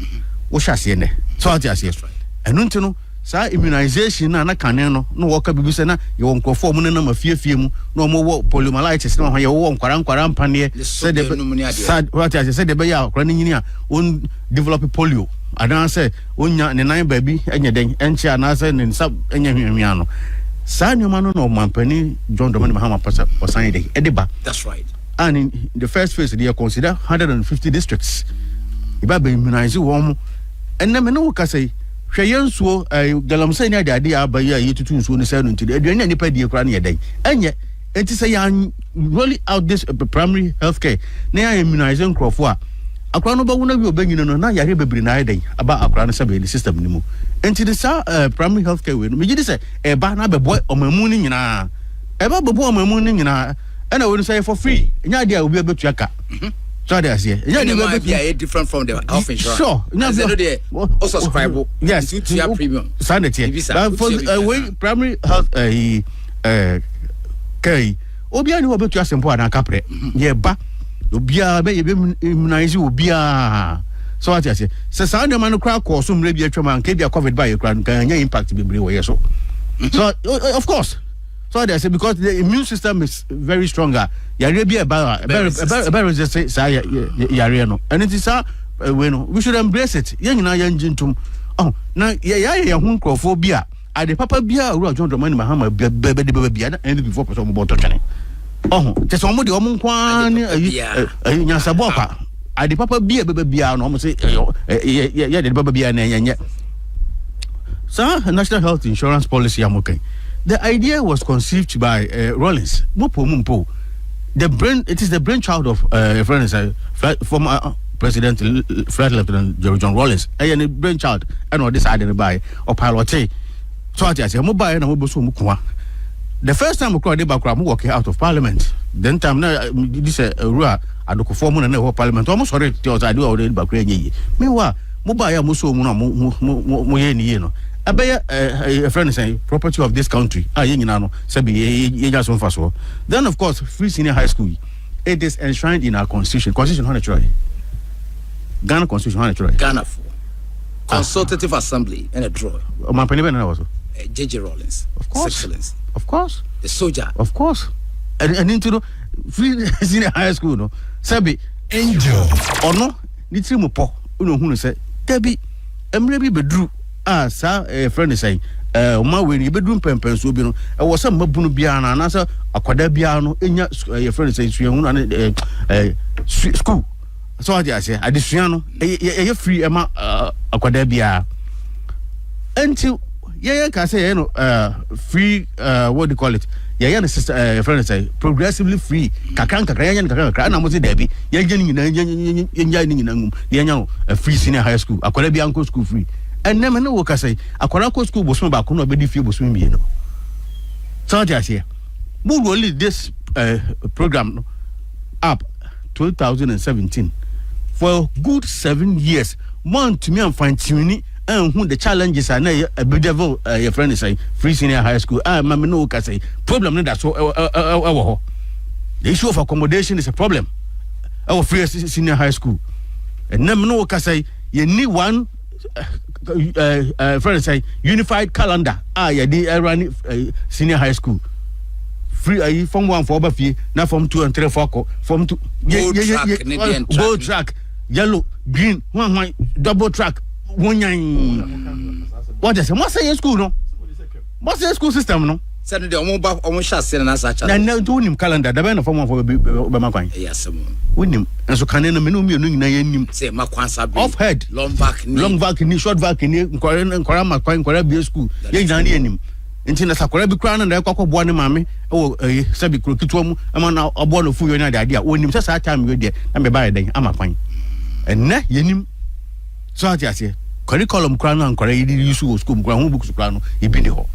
Oshasiene, so I just yes, and no. Sa immunization na kaneno no worker bibi se na ye won krofo mu na fear no mo poliomyelitis na ye won kwaran panie said what I said be ya kwara nyini a on develop polio adan say onya ne nan baby enye den enche anase ne sab enye hwehwea no sa nyoma no mampani John Dominic Mahama pasa osan dey ediba. That's right. And in the first phase they consider 150 districts iba be immunize won and na me no ka say hweyensuo galamsey na ade abaya yetutu nsuo ne say no ntide aduane nipa die kra na yedai enye enti say yan really out this primary healthcare na immunize nkrofo a akra no bawo na bi obanyino no na yare bebiri na yedai aba akra no sabe system ni mu enti the primary healthcare we no me gidi say e ba na beboy omamu ni nyina e ba beboy omamu ni nyina and I will say for free nya dia obi abetu aka so that's here. Yeah, they might be different from the health insurance. Sure. No, also subscribe. Yes, to your premium. Sanity. But for primary health care, Obiani will be to simple and capre. Yeah, but obia be immunize obia so what you say sound man crowd call some maybe atwa man ke dia covid by crowd can impact be we so of course so they say because the immune system is very stronger yare be about resist say yare no and it is we should embrace it yen nyina yan jintum oh na ya hu nkrofobia ade papa bia ru John Dramani Mahama be bia na and before person mo boto twene oh te so mo de omo nkwa ni nyasabo kwa ade papa bia bia no mo say ya de baba bia na yenye so national health insurance policy amokan the idea was conceived by Rollins Mumpo it is the brainchild of former President Fred Lieutenant John Rollins and brainchild and all this idea by or pilot so I say mobile na mo so mukwa the first time we crowd walking out of parliament then time na this rule adoko form na no parliament almost sorry the idea already ba kra nyi mewa mobile mo so mu na mo ye ni no abaya a friend say property of this country yina no say be ye just one so then of course free senior high school it is enshrined in our constitution how natural Ghana constitution how natural Ghana for consultative assembly and a draw my penny na also JJ Rollins of course excellence of course the soldier of course and into free senior high school no sabi angel ono nitiri mo po no hunu say tabi emre bi bedru sa friend say ma we ni bedru pempen so bi no e wo sam mabunu bia na na sa akwada bia no enya friend say suya hunu na school so I say adesua no e free ema akwada bia until can say free what do you call it yeah sister friend say progressively free kakran na mo say debi free senior high school akwara bi anko school free and nem no wo ka say akwara ko school bosom ba ko no be di fie bosom mi no so I say we only this program up 2017 for good 7 years month to me and fine tuning and who the challenges are now a big devil your friend is saying free senior high school mama no can say problem that's so the issue of accommodation is a problem our free senior high school and no can say you need one friend say unified calendar yeah the run senior high school free from 1 for obafie now from 2 and 3 4 from 2 go track yellow green one double track what is what's your school no what's your school system no said the omo shase na sacha na do nim calendar da be na form for be makwan yes wonim enso kan na me no mi enu nyina yanim say makwan sabi off head long back ni short back ni nkora makwan nkora be school ye nyina ne yanim nti na sakora bi kra na ekwa boa ne mame sabi kro kitwa mu ama na obo no fu yo na ade a wonim se sa time yo de na me ba den amakwan enne yanim so ati curriculum kra na nkora yi use school kra hu books kra no ibi ne ho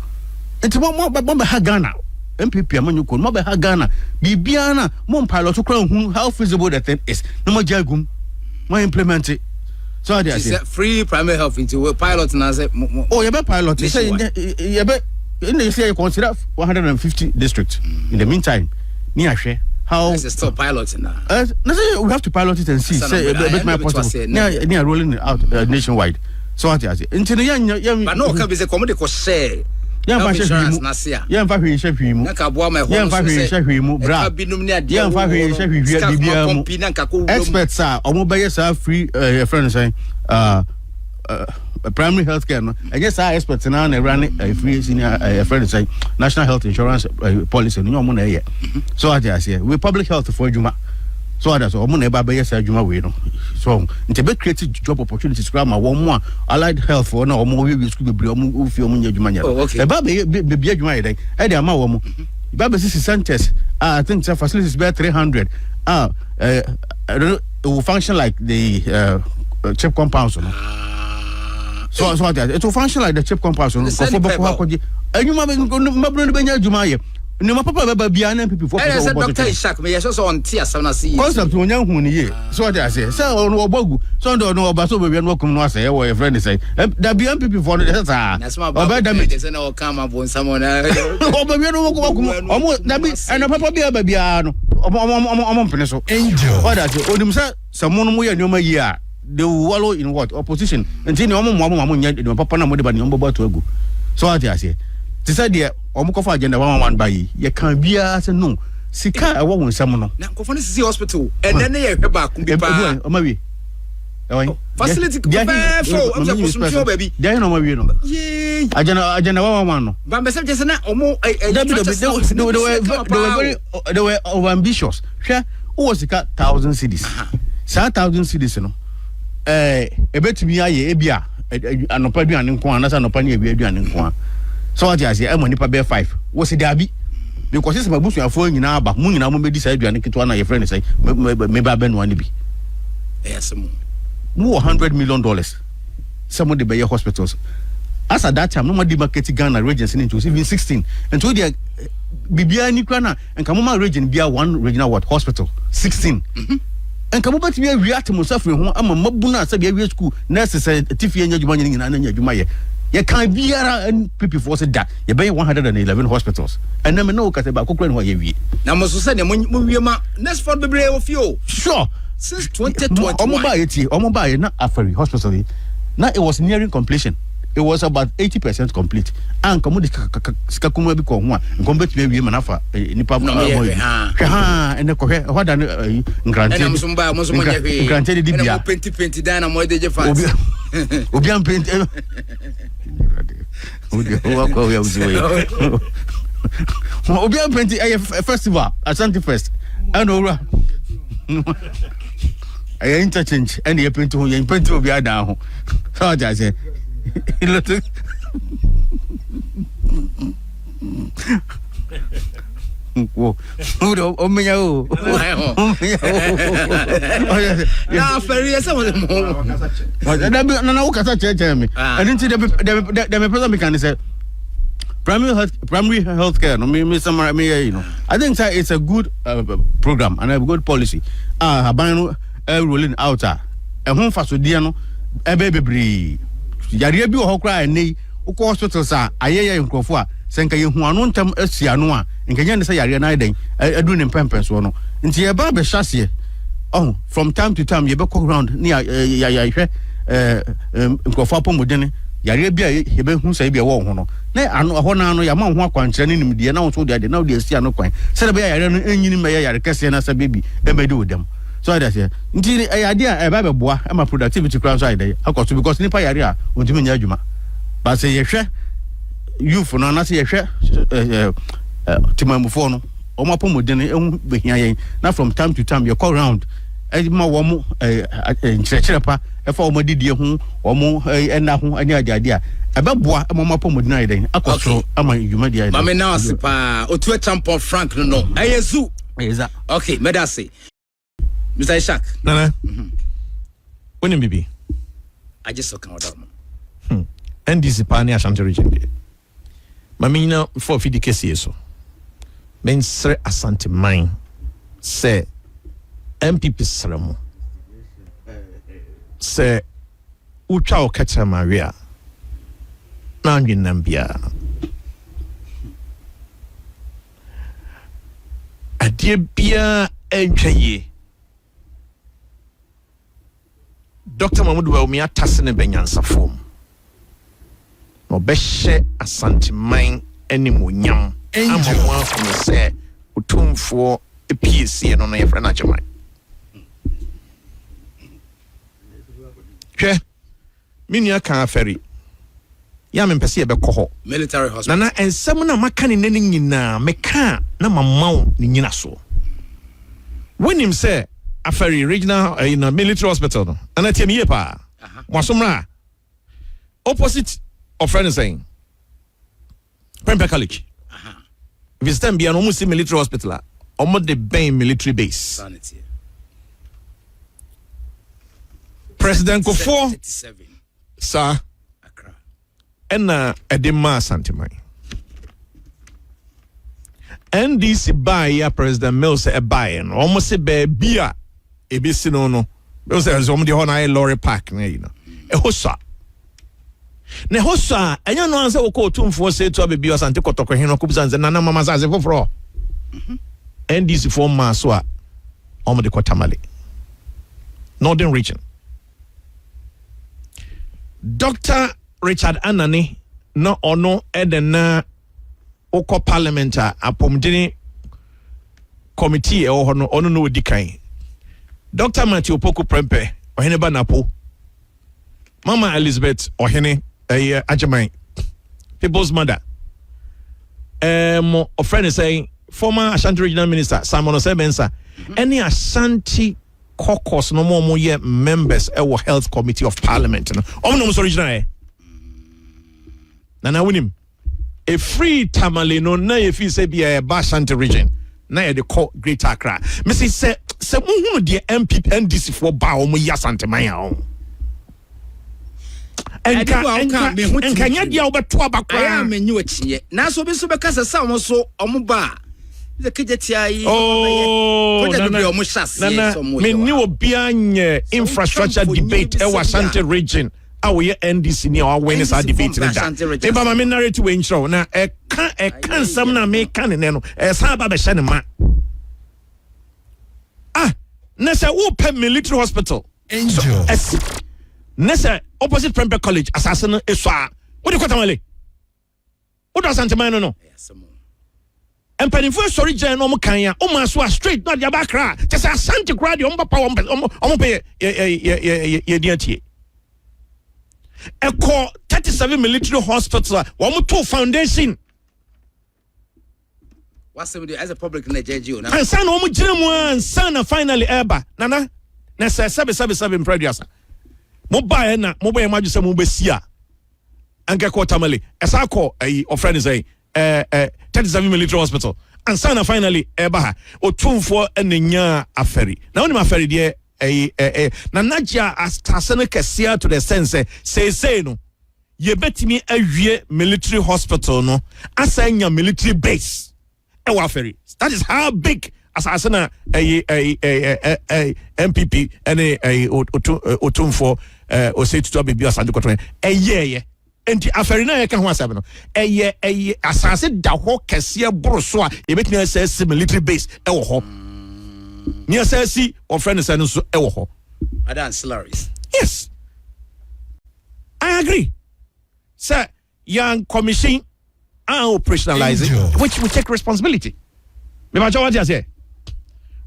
enti mo be ha Ghana NPP amanyuko mo be ha Ghana bibia na mo pilot kra hu how feasible the thing is no mo jagum mo implement it so ati free primary health into pilot na say oh you be pilot say you be in the say consider 150 districts in the meantime ni ahwe how is still piloting now we have to pilot it and see say bit my possible ni rolling it out nationwide so ati until but no can be say come dey ko share insurance na sia fa hwe hwe mu na ka boa my home fa hwe hwe mu bra binum ni ade fa hwe bibia mu experts are omo be say free friend say primary health care no I guess our experts now na run free senior friend say national health insurance policy no omo na ye so I say we public health for adwuma so that's omo na ba be say adwuma we no so nte be create job opportunities kra ma wo mo allied health for na omo we school bebre omo fi omo nya adwuma nya e ba be adwuma ye den e dey ama wo mo ba be 60 centers I think the facilities be 300 it will function like the chip compounds no so it will function like the chip compounds no for and you mabro be nya adwuma ye no papa baba bia na NPP for I said Dr. Ishak me yes so on tia na see concept wonya hu ne ye so what I say no obagu so no oba so bia no kom no ase your friend say da bia NPP for no say oba da me say na o come abon someone oba bia no kom omo da bi na papa bia no omo mpene so angel what I say onim say someone mo ye nyoma yi a they will wallow in what opposition until omo nya de papa na mo de ba ne omo ba to agu so what I say ti say de omo ko fa agenda 111 ba yi ye kan bia say no sika e wo nsam no na ko fa see hospital and then ye hwe ba ku bi pa o ma wi facility ko ba fo am say ko sum baby dey no ma wi no ye agenda 111 no ba be say just na omo they were over ambitious hwe o sika 1000 cedis sa 1000 cedis no ebetumi aye ebia anopa duane nko an na sa anopa ne ebia duane nko an so what you say e mo nipa be 5 wo se dabi because say mabusu afo nyina aba mu nyina mo medi sa duane kitwa na ye friend say me ba be no an bi yes mo $100 million some of the Bayer hospitals as at that time no more market Ghana regions into even 16 and so they bibia ni kra na enka mo ma region bia one regional what hospital 16 enka mo batimi awi atmosphere ho ama mabuna sa bia wi school nurses tifie nya djuma nyina na nya djuma ye kan biara NPP for say that ye be 111 hospitals and na me no ka say ba kokra no ye wi na mo so say ne mo wi ma next for bebre of you sure since 2021 omo ba ye na Afari hospital now it was nearing completion. It was about 80% complete. And come with the kuma bi ko ho a nkom betime wie manafa nipa no boy ha ene ko he what dan ngrante ene mo so mba mo so mo nya hwe ngrante di bia ene mo penti dan na mo de je fast obi am penti ko ya uziwe obi am penti festival Ashanti Fest and ora I interchange and you penti ho you penti obi ada ho so I say Whoa, oh me yo. Na Afari ese mo mo. Na ukasa cheche me. I didn't see the person me can say primary health care no me summary me you know. I think that it's a good program and a good policy. Aban rolling out home fasodie no bebre yare bi wo kra nei uko hospital sa ayeye nkrofo a senka ye hu anu ntam asia no a nkanya ne sa yare na den adu ne pempen so no nti ye ba be hyase from time to time ye be go round ne ya hwe nkrofo apomodene yare bi a ye be hu sa bi wo ho no na anu ho na anu ya ma ho akwankyere ne nimde na wo so de na wo de asia no kwan se be yare no enyini me yare kese na sa bebi emedi odam so that say nti idea e ba be boa e ma productivity crown so idea akoso because nipa yare a ontimi nya adwuma but say ye hwe youth no na say ye hwe timamufo no o ma pomodene ehu behia yen na from time to time you call round e ma wo mo nkyerɛkyerɛ pa e fa wo ma didie hu wo mo ena hu anya ajade a e ba boa e ma pomodene idea akoso ama adwuma dia ma me na asipa otu champion Frank no ayezu eza okay medase Mr. Ishak. Nana. When in BB? I just saw Canada. NDC Pani Ashanti region. Mamina for Vindicated so. Men sir Ashanti mine. Say NPP Salamo. Say Ucha o Kacha Maria. Nangi Nambia. Adie bia enchaye. Dr. Mahmoud wa umi atasene benyansa form. No beshe Ashanti mine animonyam. Amamwa from say utumfo EPC no na yefra na chamai. Hwe minia kan aferi. Ya mempese ebe kɔ military hospital. Nana ensem na maka ne nani nyina meka na mamaw ne nyina so. When him say Afari regional in a military hospital no ana tie me pa wasomra opposite of friend saying Prempeh College if it's time be an almost military hospital almost the Bain military base Sanity. President Kofo 37 sir Accra and edema Santimai NDC buy ya President Mills e buy no almost say baby a ebisi no we say so the na lorry park na you know e hosa ne hosa enya no anse wo ko tumfo say to baby Asante kotoko hin no kubuzanze nana mama zaze foforo NDC for maso a omo de kotamale Northern region Dr. Richard Anani no ono edena oko parliament apomdini committee e ono no odikan Dr. Matthew Poku Prempe ohene banapo Mama Elizabeth ohene Ajaman people's mother a friend is saying former Ashanti regional minister Simon Osebensa any Ashanti caucus no more ye members our health committee of parliament no original Nana winim a free tamale no na if you say be a Ashanti region na the Greater Accra me say muhunu the MPP NDC for ba o mu Asante man ya enka nya dia obeto abakwa menyu achiye na so be so be kasa sa mo so omuba the kejetia yi me ni obi anye infrastructure debate e Ashanti region awoye NDC ni awon sa debate da e ba ma me narrative we nchro na e kan sam na me kan ne no e sa ba be hye ne ma na say wo pe military hospital Angel Nessa opposite Prempeh College assassin eswa. What do you call it? What does Asante man no? And penny for sorry Jan no kanya o ma so straight not ya bakra. Just Asante grad o mpa pay ye diatie. E call 37 military hospitals one two foundation. What's the as a public in the JGO now? And son o mu gina mu son finally eba. Nana na say 777 previous. Mobile na mobile maju se mobesia anke ko tamale esako friend say 37 military hospital and sana finally eba ha otumfo enenya aferi na woni aferi de na nagia astasene kesia to the sense say no ye betimi awie military hospital no asanya military base e wa aferi that is how big asasena MPP and otumfo o say to baby Asante kotwen ye enti aferi na ye ka ho asebe no asase da ho kese boro so a ye betimi say military base e wo ho ni asasi o friend say no so e wo ho other ancillaries yes I agree sir young commission are operationalizing which we take responsibility me ba what you say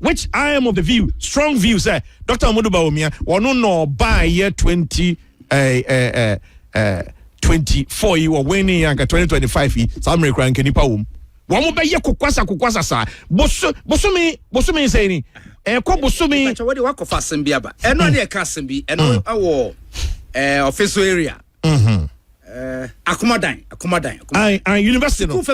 which I am of the view, strong view, sir. Dr. Amadou Bawumia, one no by year 24 you were winning and 2025 some recrank any poem. One more by year kukwasa sa. Bosumi saying, Bosumi. What do you work of us and Biaba? And not near Cassimbi, and our official area. Akumadine. University of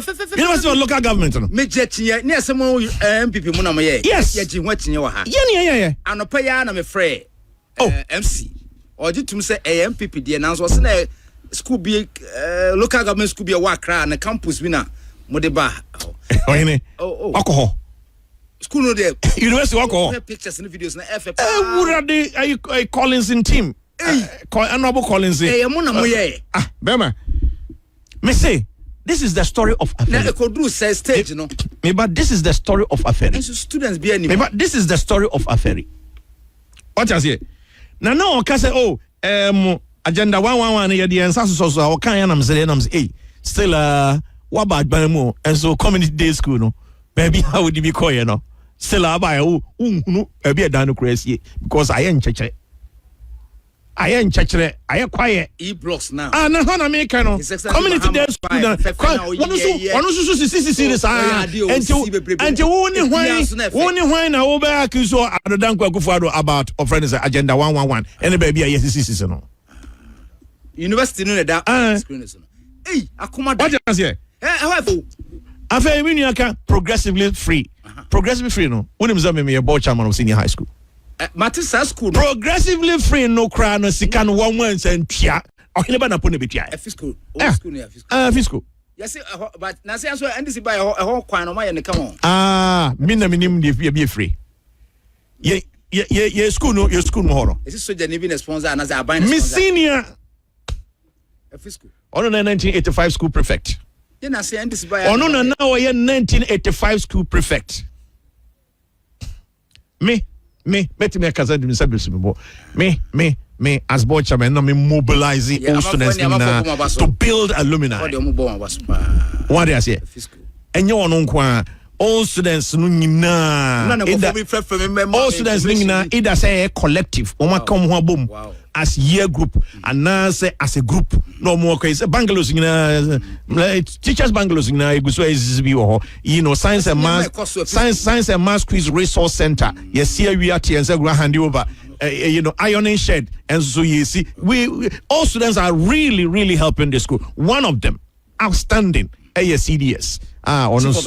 local government. Major near some MPP Munamaye. Yes, what in your house. Yeah. And a payan, I'm afraid. MC. Or did to say MPP, the announce was in a school be local government school be a work and a campus winner. Modeba. Alcohol. School no there. University alcohol. Pictures and videos. What are you Collins in team? Honorable Collins. Bema. Me say, this is the story of affair. Now the do say stage, you know. But this is the story of affair. Students be any. But this is the story of affair. What you say? Now no, can say agenda 111 ye the answer so o kan ya nam say still what about banamo and so community day school no. Baby how would you be call you know? Still about no be a dano crazy because I ain't cheche. I ain't chechere. I am quiet. E-blocks now. Na hana me kind of community day school na. One so serious and you woni hwan na wo ba accuse Adodan Kwakufuado about of friends agenda 111 any baby a yes no. University no that screen no. Hey, akoma. What you say? How after we aka progressively free. Progressively free no. Wonim za me board chairman of senior high school. Matisa school progressively free no cry no sika no 1 month and tia okineba na pone betia fiscal fiscal Yes, but now say so NDC by a whole kwan my and come on. Me na minim dey be free. Ye school no, your school no. Is it so the even sponsor and as a buying Miss Senior fiscal. On 1985 school prefect. You na say NDC by On now 1985 school prefect. Me bet me kaza di service me as board chairman no me mobilizing all students to build alumni. What do I say? And you on kwa all students no nyina all students no nyina either say a collective o ma come ho abom as year group and as a group no more case bungalows nyina teachers bungalows nyina eguso ezbi wo you know science and maths quiz resource center yes here we are here and say go hand over you know ironing shed and so you see we all students are really helping the school. One of them outstanding CDS almost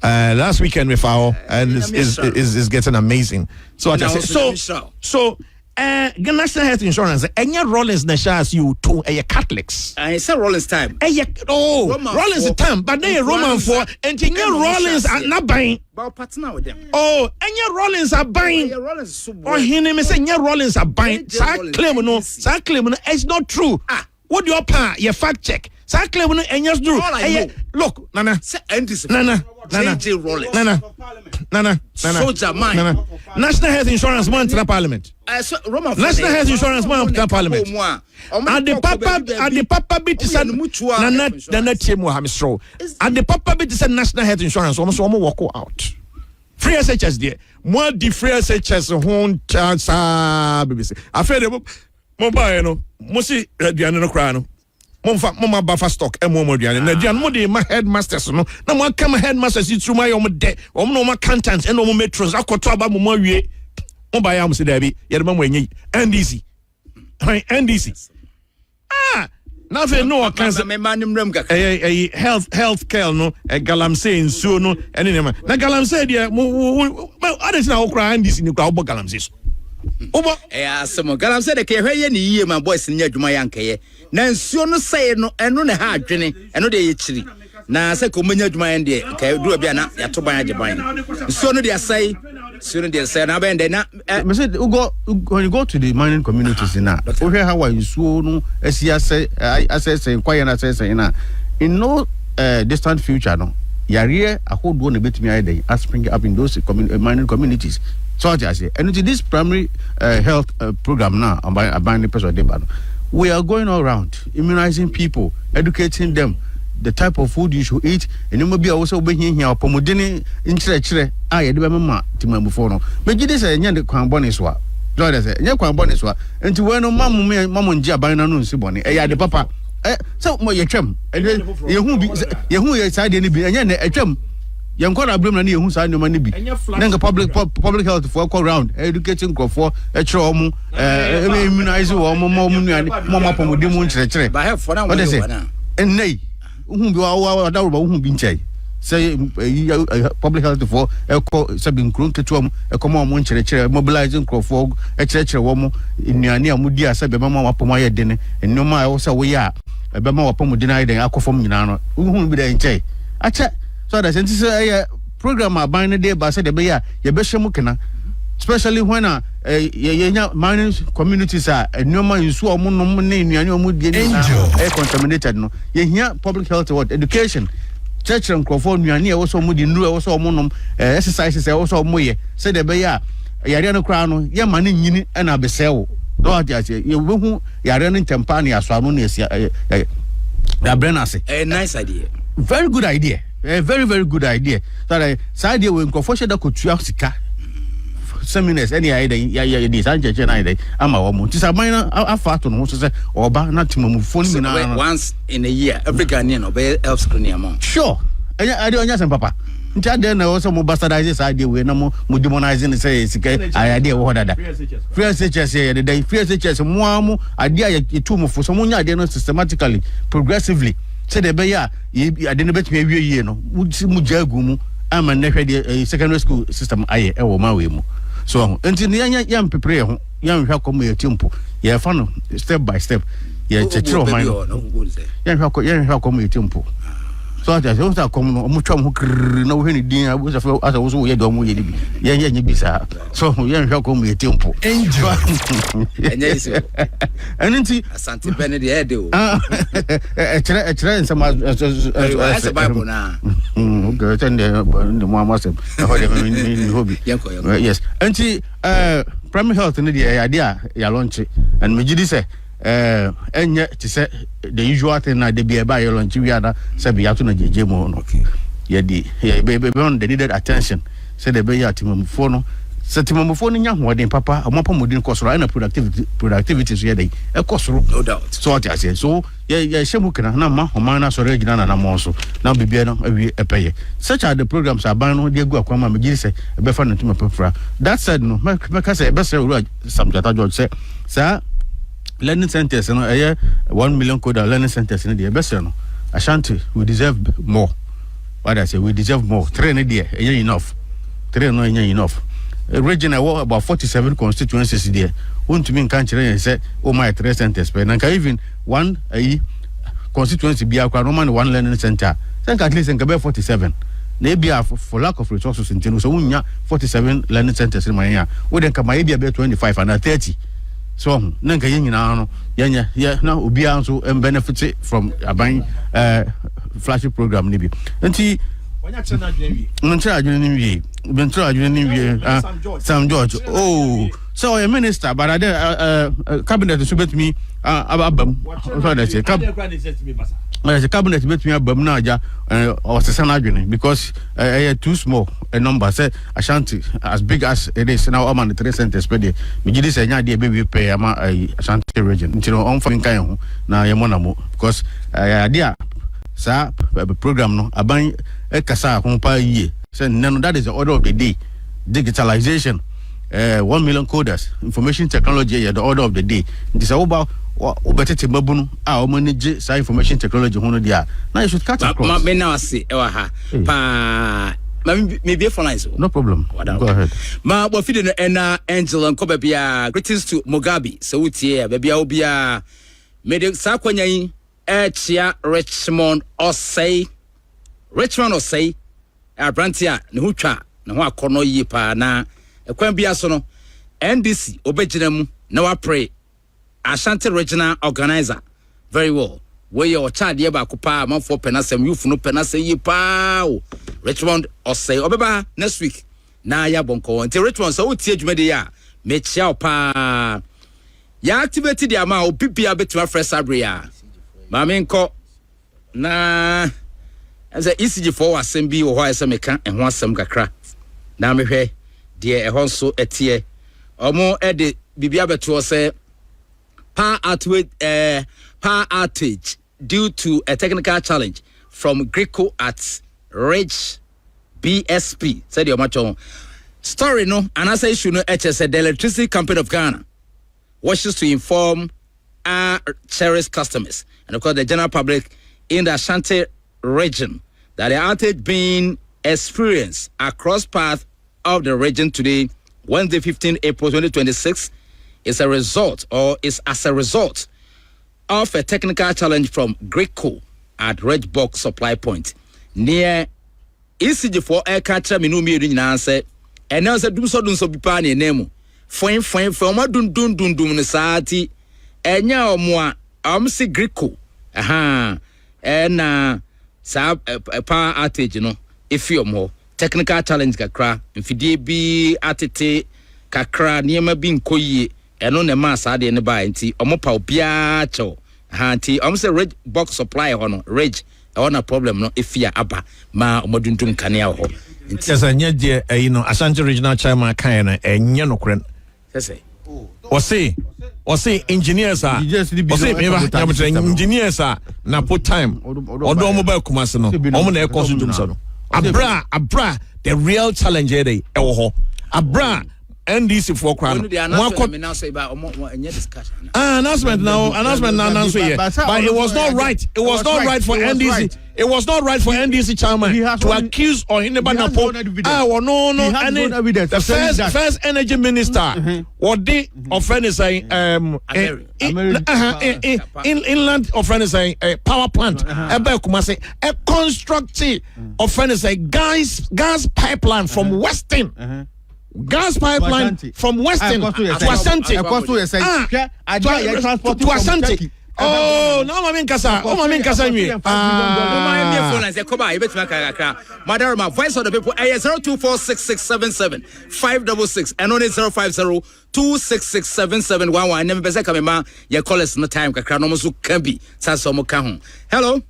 last weekend with our and is getting amazing. So national health insurance any Rollins Nashas you to a Catholics. It's a Rollins time. Rollins time, but they Roman for and Rollins are not buying. Partner with them. Oh, any Rollins are buying. Or him say Rollins are buying. Sa claim no, it's not true. What do you pay? Your fact check. Sa claim no and true. Look, Nana. JJ Rollins. Nana. Soldier man. National health insurance man to the parliament. National health insurance man to the parliament. And the papa bit is Nana team will have a straw. And the papa bit is national health insurance almost walk out. Free SHS there. More the free SHS home chance BBC. I feel mobile no. Mosi Diana no cry no. Mama buffer stock and more Diana. Nadian Modi my headmasters no. No more come headmasters it's through my own day. No more cantons and no more metros. I could trouble more ye. Mobile am say Debbie. Yet mama NDC. NDC. Now they know cancer. Health care no. Galamsey in so no. And then na Galamsey there. Well, others now cry NDC ni kwa Galamsey. Oba some Galamsey de ke hwe ni yie ma boys ni adwuma yankeye. Na nsuo no say no eno na ha adwene eno de ye chiri. Na say ko manya adwuma yan de ka duro bia na ya to ban ajeban. Nsuo no de asai. Nsuo no de asai na ben de na me say when you go to the mining communities na o hwe how nsuo no asai kwaya na asai na in no distant future no yare ahodo na betimi aye dey spring up in those mining communities. So I say, and into this primary health program now, we are going all around immunizing people, educating them the type of food you should eat, and you may be also being here. Pomodini in chile, I do mamma to my buffon. But this is a young Quamboniswa. Joy as a young Quamboniswa, and to when no mamma Jabana Nunsiboni, a the papa. So, my chum, and then you who is side any be a chum. Young Kona Brimani, who signed the money be. Then public health for all round, educating for a trauma, immunize or more Mama Pomodimun. But I have for now, what is it? And nay, whom you are whom been say. Say public health for a sabin crunk to a common muncher, mobilizing Crawford, a church woman in Yania Mudia, Sabama Pomaya dinner, and no more also we are. A Bama Pomodina, the Aquafom Milano, whom be there in Jay. I check. So that's a program buying a day by said the ya beshamukena, especially when mining communities are a no man you saw money air contaminated. No, you hear public health what education, church and Crawford, you also moody new also monum exercises also moye, said the Baya, Yariano Crown, ya money in and Abesel. Lord, you won't Yarian Tampania, Swamonia, Brenasi. A nice idea. Very good idea. A very good idea. That side idea when Confession could sika seminars any idea this idea. I'm a woman. Tis a minor fat on what to say or not to move once in a year. Every Ghanaian obey elf screening amount. Sure. I don't know, Papa. Then I also bastardized this idea. We're no more demonizing the say idea what that. Free SHS the day free SHS more idea you two for someone idea systematically, progressively. Say the Baya, I didn't bet me every year. No, Mujagumu, I'm a secondary school system. I my way. So until the young prepare yan hwa ko me timpo ye fa no step by step ye chechiro man yan hwa ko me timpo so ata se usa kom no mu twam ho krr na wo hwe ni din abusa fa asa wo so ye do mu ye bi ye bisa so yan hwa ko me timpo enjoy enye iso enenti Asante Media de ede o echire nsama asa bible na okay tende mo amasem ho de ni hobi yes enti primary health ni de ya de a ya launch and me gidi say enye ti say the usual thing na de be ba ya launch wi ada say be ya to na jeje mo no ye di be on the needed attention say the be ya timamfo no setimamfo no nya hoden papa amopa modin kosoro na productivity so ye dey e kosoro no doubt so what I say so ye shemu kana na ma homa na so regina na mo so na bibia no awi epeye such are the programs aban no de gu akwama me giri say e be fa no tuma pafra that said no me ka say e be say Samjata George say sir learning centers no 1 million code learning centers no de be say no Ashanti we deserve more what I say we deserve more train there enough train no enough region about 47 constituencies there want to mean country say oh my 3 centers but na even one constituency be akwa no man one learning center think at least in 47 na bia for lack of resources in so unya 47 learning centers in my we then kama bia be 25 and 30 so na nka yin nyina no yenya na obi anso benefit from aban flash program ni bi enti Sam George. Oh, so a minister, but I cabinet is with me. Abam. The cabinet met me abam naja or Sasan because too small a number. Say Ashanti as big as it is now. I'm on the 3 centers per day. Me just say nya baby pay ama Ashanti region. Until on for kind na yamonamo because idea. Sa program no aban kasa ho pa yie say no that is the order of the day digitalization 1 million coders information technology the order of the day this about obetete mabunu a o manage sa information technology ho no dia now you should cut across me now say e wa ha pa me be for lines no problem go ahead ma bo fide no ena Angel Nkoba bia greetings to Mugabe so utie bia obia me de sa kwanyan Chia Richmond Osei Abrantia ne ho twa ne ho akono yi pa na ekwan bia so no NDC obegina mu na wa pray Ashanti regional organizer very well we your child ye ba ko pa man for penasem youth no penasem yi pa Richmond Osei obeba next week na ya bonko until Richmond so utie dwumade ya me chia pa ya activate the ama obibia betima fresh abria Mamenko na as a ECG for assembly or why some can and one some kakra. Na me hwe de e honso etie. Omo e de bibia beto say power outage due to a technical challenge from Greco at Reg BSP. Said your macho story no and as I issue no HS the Electricity Company of Ghana wishes to inform our cherished customers and of course the general public in the Ashanti region that the outage being experienced across parts of the region today, Wednesday 15 April 2026, is as a result of a technical challenge from Greco at Red Box Supply Point near ECG4 air catcher minumi answer and now said do so bipani name fine dun ne saati enya omwa si Greco and sa power outage no ifio technical challenge kakra mfidie bi atete kakra niema bi nkoyie eno ne ma sa de ne ba nti omopa obia cho nti say Red Box Supply hono Reg na problem no ifia aba ma omodundum kanea ho nti asa nya de Ashanti regional chairman kan na enye no kren sese o say engineers are engineers are na put time odo mobile kumase no omo na e cost dum so no abra the real challenge dey e wo ho abra NDC for crown. Announcement now so yeah. But it was not right. It was not right for NDC. It was not right for NDC chairman to accuse or in the Banapo. The first energy minister what the offender say inland offender say power plant a constructive offender say gas pipeline from Western. Gas pipeline from Western to Ashanti. To Ashanti. Oh, no, I mean, Kasa. Oh, I mean, Kasa. Madam, voice of the people. 0246677566 and only 05026677711. Never be coming ma. Your call is no time. Kakra no musu kambi. Saso mo kahun. Hello.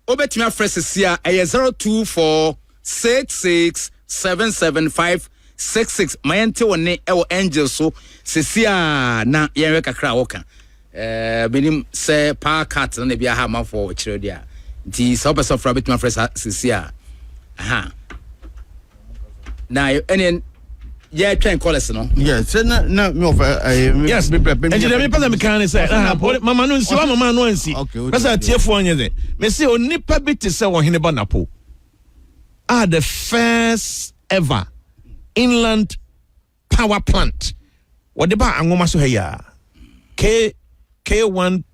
Obetima fresh here. 0246677566 mayente woni ewo angel so sesia na yenwe kakra woka benim se power cut na bia ha ma for chiro dia nti so person fra betima fresh sesia aha na enen yeah train callers no yes na me of yes me engineer me person me kan say mama no nsi wa mama no nsi person tiefo onye ze me say onipa bi te say wo hene ba napo the first ever inland power plant. What the ba angoma so here? K1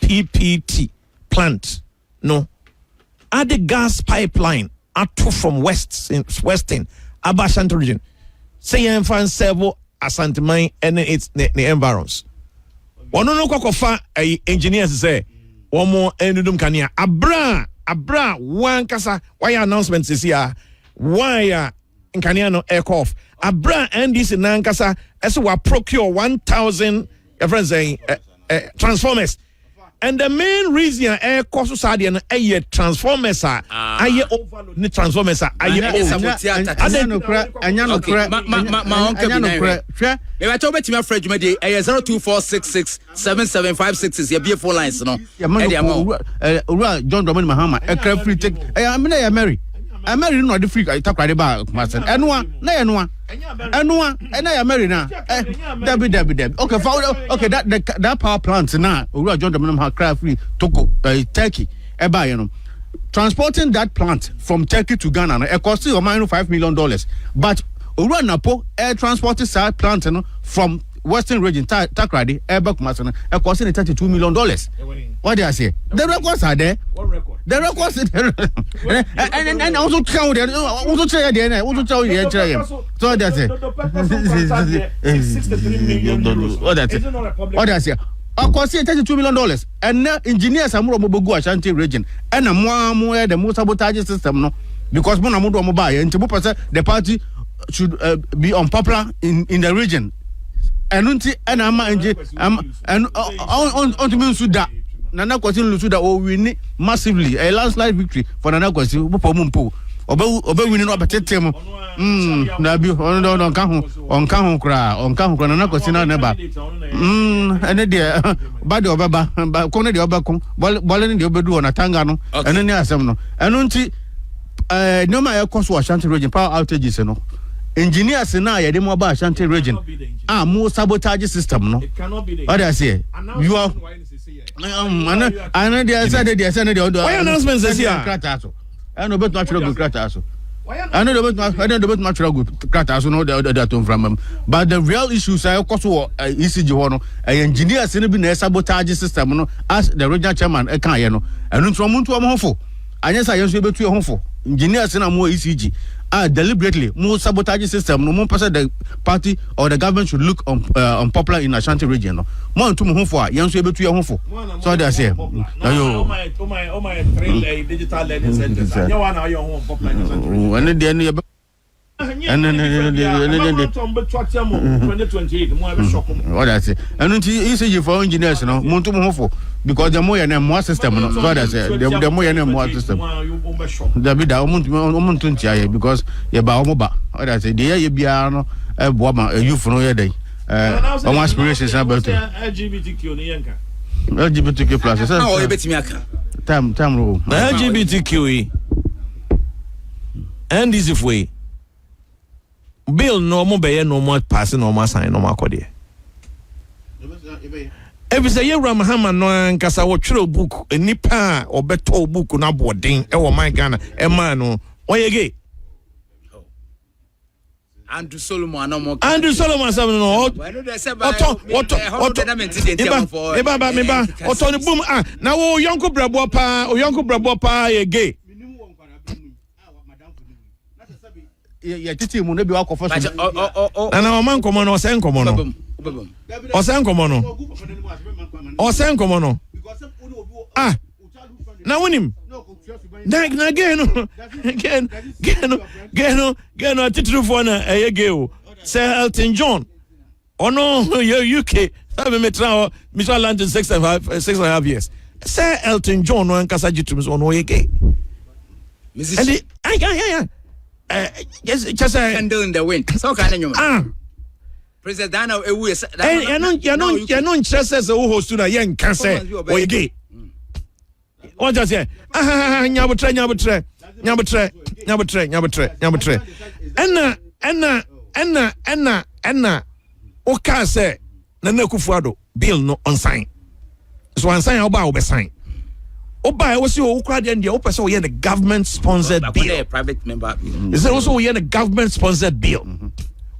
PPT plant. No. The gas pipeline out from western Ashanti region. Say you find several Ashanti mine and it's the environs. One no kokofa engineers say one more enudum kania Abra one kasa why announcements is here why Nkaniano aircraft Abra and this in Nankasa as we procure 1,000 transformers and the main reason air cost society and a transformers are overload the transformers are my uncle be my friend you 0246677566 is your beautiful lines no John Dominic Mahama a crab free take I marry no the free I talk right about master and one and I marry now Debbie okay that power plant now John Dominic crab free toko Turkey you know transporting that plant from Turkey to Ghana it cost you $5 million but Napo air transported side plant from Western region Takrady Airbag Mason costing $32 million. What do I say? The records are there. What record? The records and also tell you also tell you also tell you so that's it. $63 million. What that's it? What that's it? Costing $32 million and engineers are more Mobogu Ashanti region and a more the most sabotage system no because Monamudo Mobile and the party should be unpopular in the region. And on to mean Suda Nana Kwasin Lusuda or win massively a landslide victory for Nana Kwasin Mumpo Obe winning up a tetem Nabu on Kahun Kra on Kahun Nana Kwasina Neba and a dear Badi Obaba Kone de Obakum Bolin de Obedu on a Tangano and then Yasamno and unti no my cost was Ashanti region power outages no engineers now ya demo about Ashanti region more sabotage system no it cannot be what I say you are I know they said why announcements is here I know about natural good crataso I know about natural good crataso no that from but the real issues I cost ECG one engineers in be sabotage system no as the regional chairman can you know and from to am hofo anyesa yeso be to hofo engineers na more ECG deliberately more sabotage system no more person the party or the government should look unpopular in Ashanti region no more to home for yanso be to your home for so they say oh my train digital learning centers and you want your home popular in Ashanti region and then and then 2028 more be shock what I say and ECG for engineers no more to home for because the more and more system no so that say the more and more system da bi da omuntu ntia because ye ba omoba what I say the ye bia no e bo ma youth no ye dey on aspirations about LGBTQ ni yanka LGBTQ plus say oh you betimi aka time ro LGBTQ and this way bill no mo be no more passing no more sign no more akode ebi say Yewura Mahama no ankasa wo twere book enipa obeto book na boden e wo man Ghana e man no oyege Andrew Solomon no more some no oto ni boom na wo yonko brabo pa ye gay ya titi mu no bi akofo so na o man komo no sen komo no na wonim na again titru for na ayege Sir Elton John ono UK sabe metra Mr. London 6.5 years Sir Elton John no ankasa gitum so no yege and yes just a candle in the wind so kan anyum President Dana ewu ya no nchese wo host na ye nka se oyege what just say nyabutre enna o ka se na Kufuado bill no on sign so on sign oba obe sign oba e wo se o kra de ndia o pese o ye the government sponsored bill private member is there also ye the government sponsored bill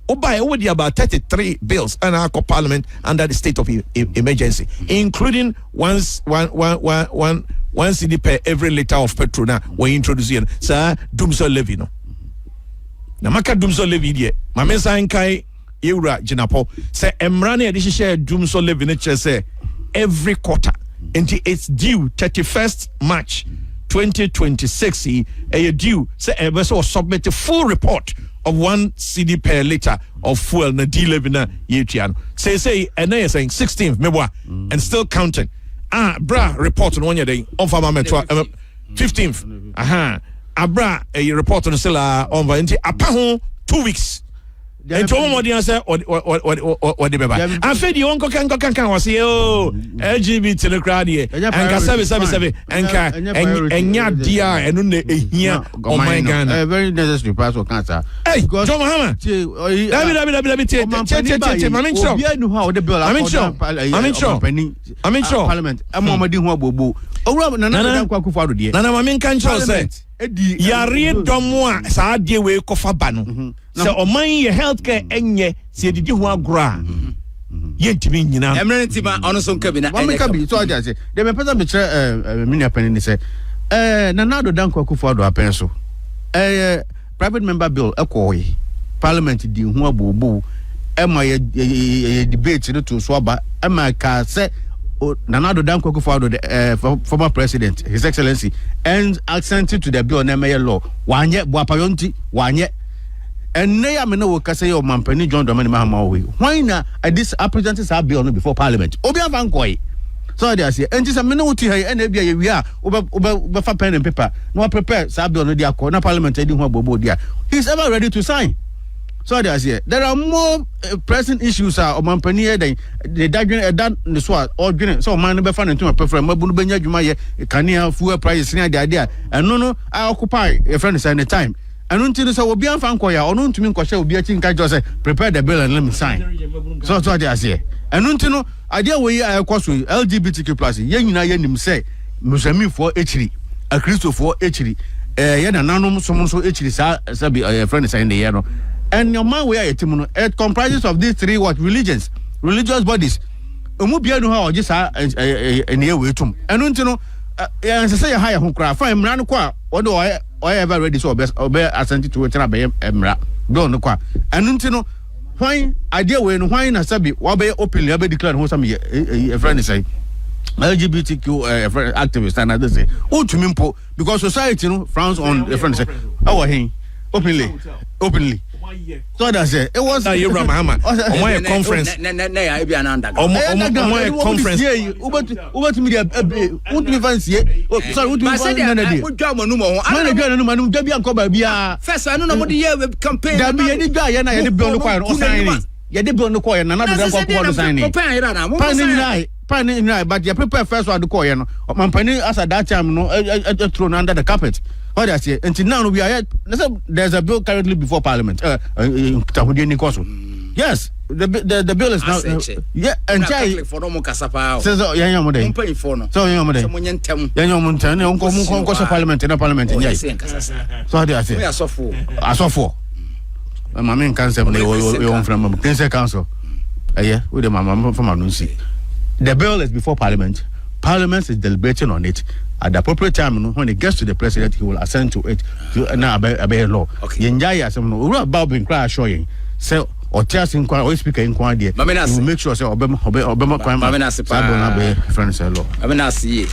oba with about 33 bills in our parliament under the state of emergency, including one cedi per every liter of petrol. Now we're introducing sir Dumso levy no. Na maka Dumso levy die. Mame sankai Yewura Jinapo say emrane ade share Dumso levy ne say every quarter until it's due 31st March 2026. A due say ever so submit a full report of 1 cedi per liter of fuel na D11 na yetuano. Say and they saying 16th mebwa and still counting. Bra report on 1 year day on farmer metro 15th. Bra a report on still on vanti apaho 2 weeks. And to one more say or the beba. I fed you uncle can was LGBT the crowd here and ka and ya dia and here oh my Ghana very necessary pass for cancer. Hey John Mahama I'm sure parliament amomadi ho abobo owura nana Kufuado die nana mame kan cho say yare domo a saa die we kofa ba no se oman ye healthcare enye se didi ho agora ye ntimi nyina emergency ba ono so nka bi na enka bi so aja say de me pesa me kire minia pani ni say nana Addo Kufuado apen so private member bill ekoyi parliament di ho abobo ema ye debate no to so aba ema ka say Nana Addo Kufuado the former president His Excellency and assented to the bill on MA law wanye buapayonti wanye and neya me no ka say your mampani John Dramani Mahama we why na this presented this bill no before parliament obi afankoi so they say and just me no uti here and bia we are oba fa pen and paper no prepare sa bill no dia ko na parliament edi ho abobo dia he's ever ready to sign. So there are more pressing issues or mampani the dadwin that the so or dwin so man be fan into prefer mabunu benya dwuma ye kania fuel price ni the idea and no I occupy a friend say the time and until so obi an fan koya ono ntumi nkoshe obi achi nka just say prepare the bill and let me sign so there say and until no idea we akoso LGBTQ+ ye nyina ye nim say musami for echiri a Christo for echiri ye na nanom so echiri sa be a friend say the year no. And your man where it comprises of these three religious bodies. Umubia no how just and here we tum. And untino say a higher hunkra. Fine man qua or ever ready so best obey Ashanti to emra. Don't qua. And untino why idea when why na sabi wabe openly abe declare who some a friend say LGBTQ activists and others say utumimpo because society frowns on a friend say our hey openly. So that's it. It was Yewura Mahama. On my conference. I be an under. On my conference. Over to media. What do you fancy? Sorry, what do you fancy? What job no more? I don't know. Manu Debbie and Koba Bia. First, I don't know what the year campaign. That be any guy and I had the bill no choir or signing. You did bill no choir and another Kufuado signing. pan in but you prepare first one to call you. Man, penny as at that time, no, thrown under the carpet. What I say, until now we are. There's a bill currently before Parliament. Yes, the bill is now. Yeah, and Jay for no more Casapa says, "Yeah, I'm so Parliament in a Parliament." Yes, so they are saying, "I saw four." My main council, from Prince Council. Yeah, with the Mahama from Anunsi. The bill is before Parliament. Parliament is deliberating on it. At the appropriate time, when it gets to the president, he will assent to it. Now, obey law. Okay. Yenjaya, some about being cry showing. So, or just inquire, or speaker inquiry. Will make sure say Obama crime. Friends, law. I mean, I see.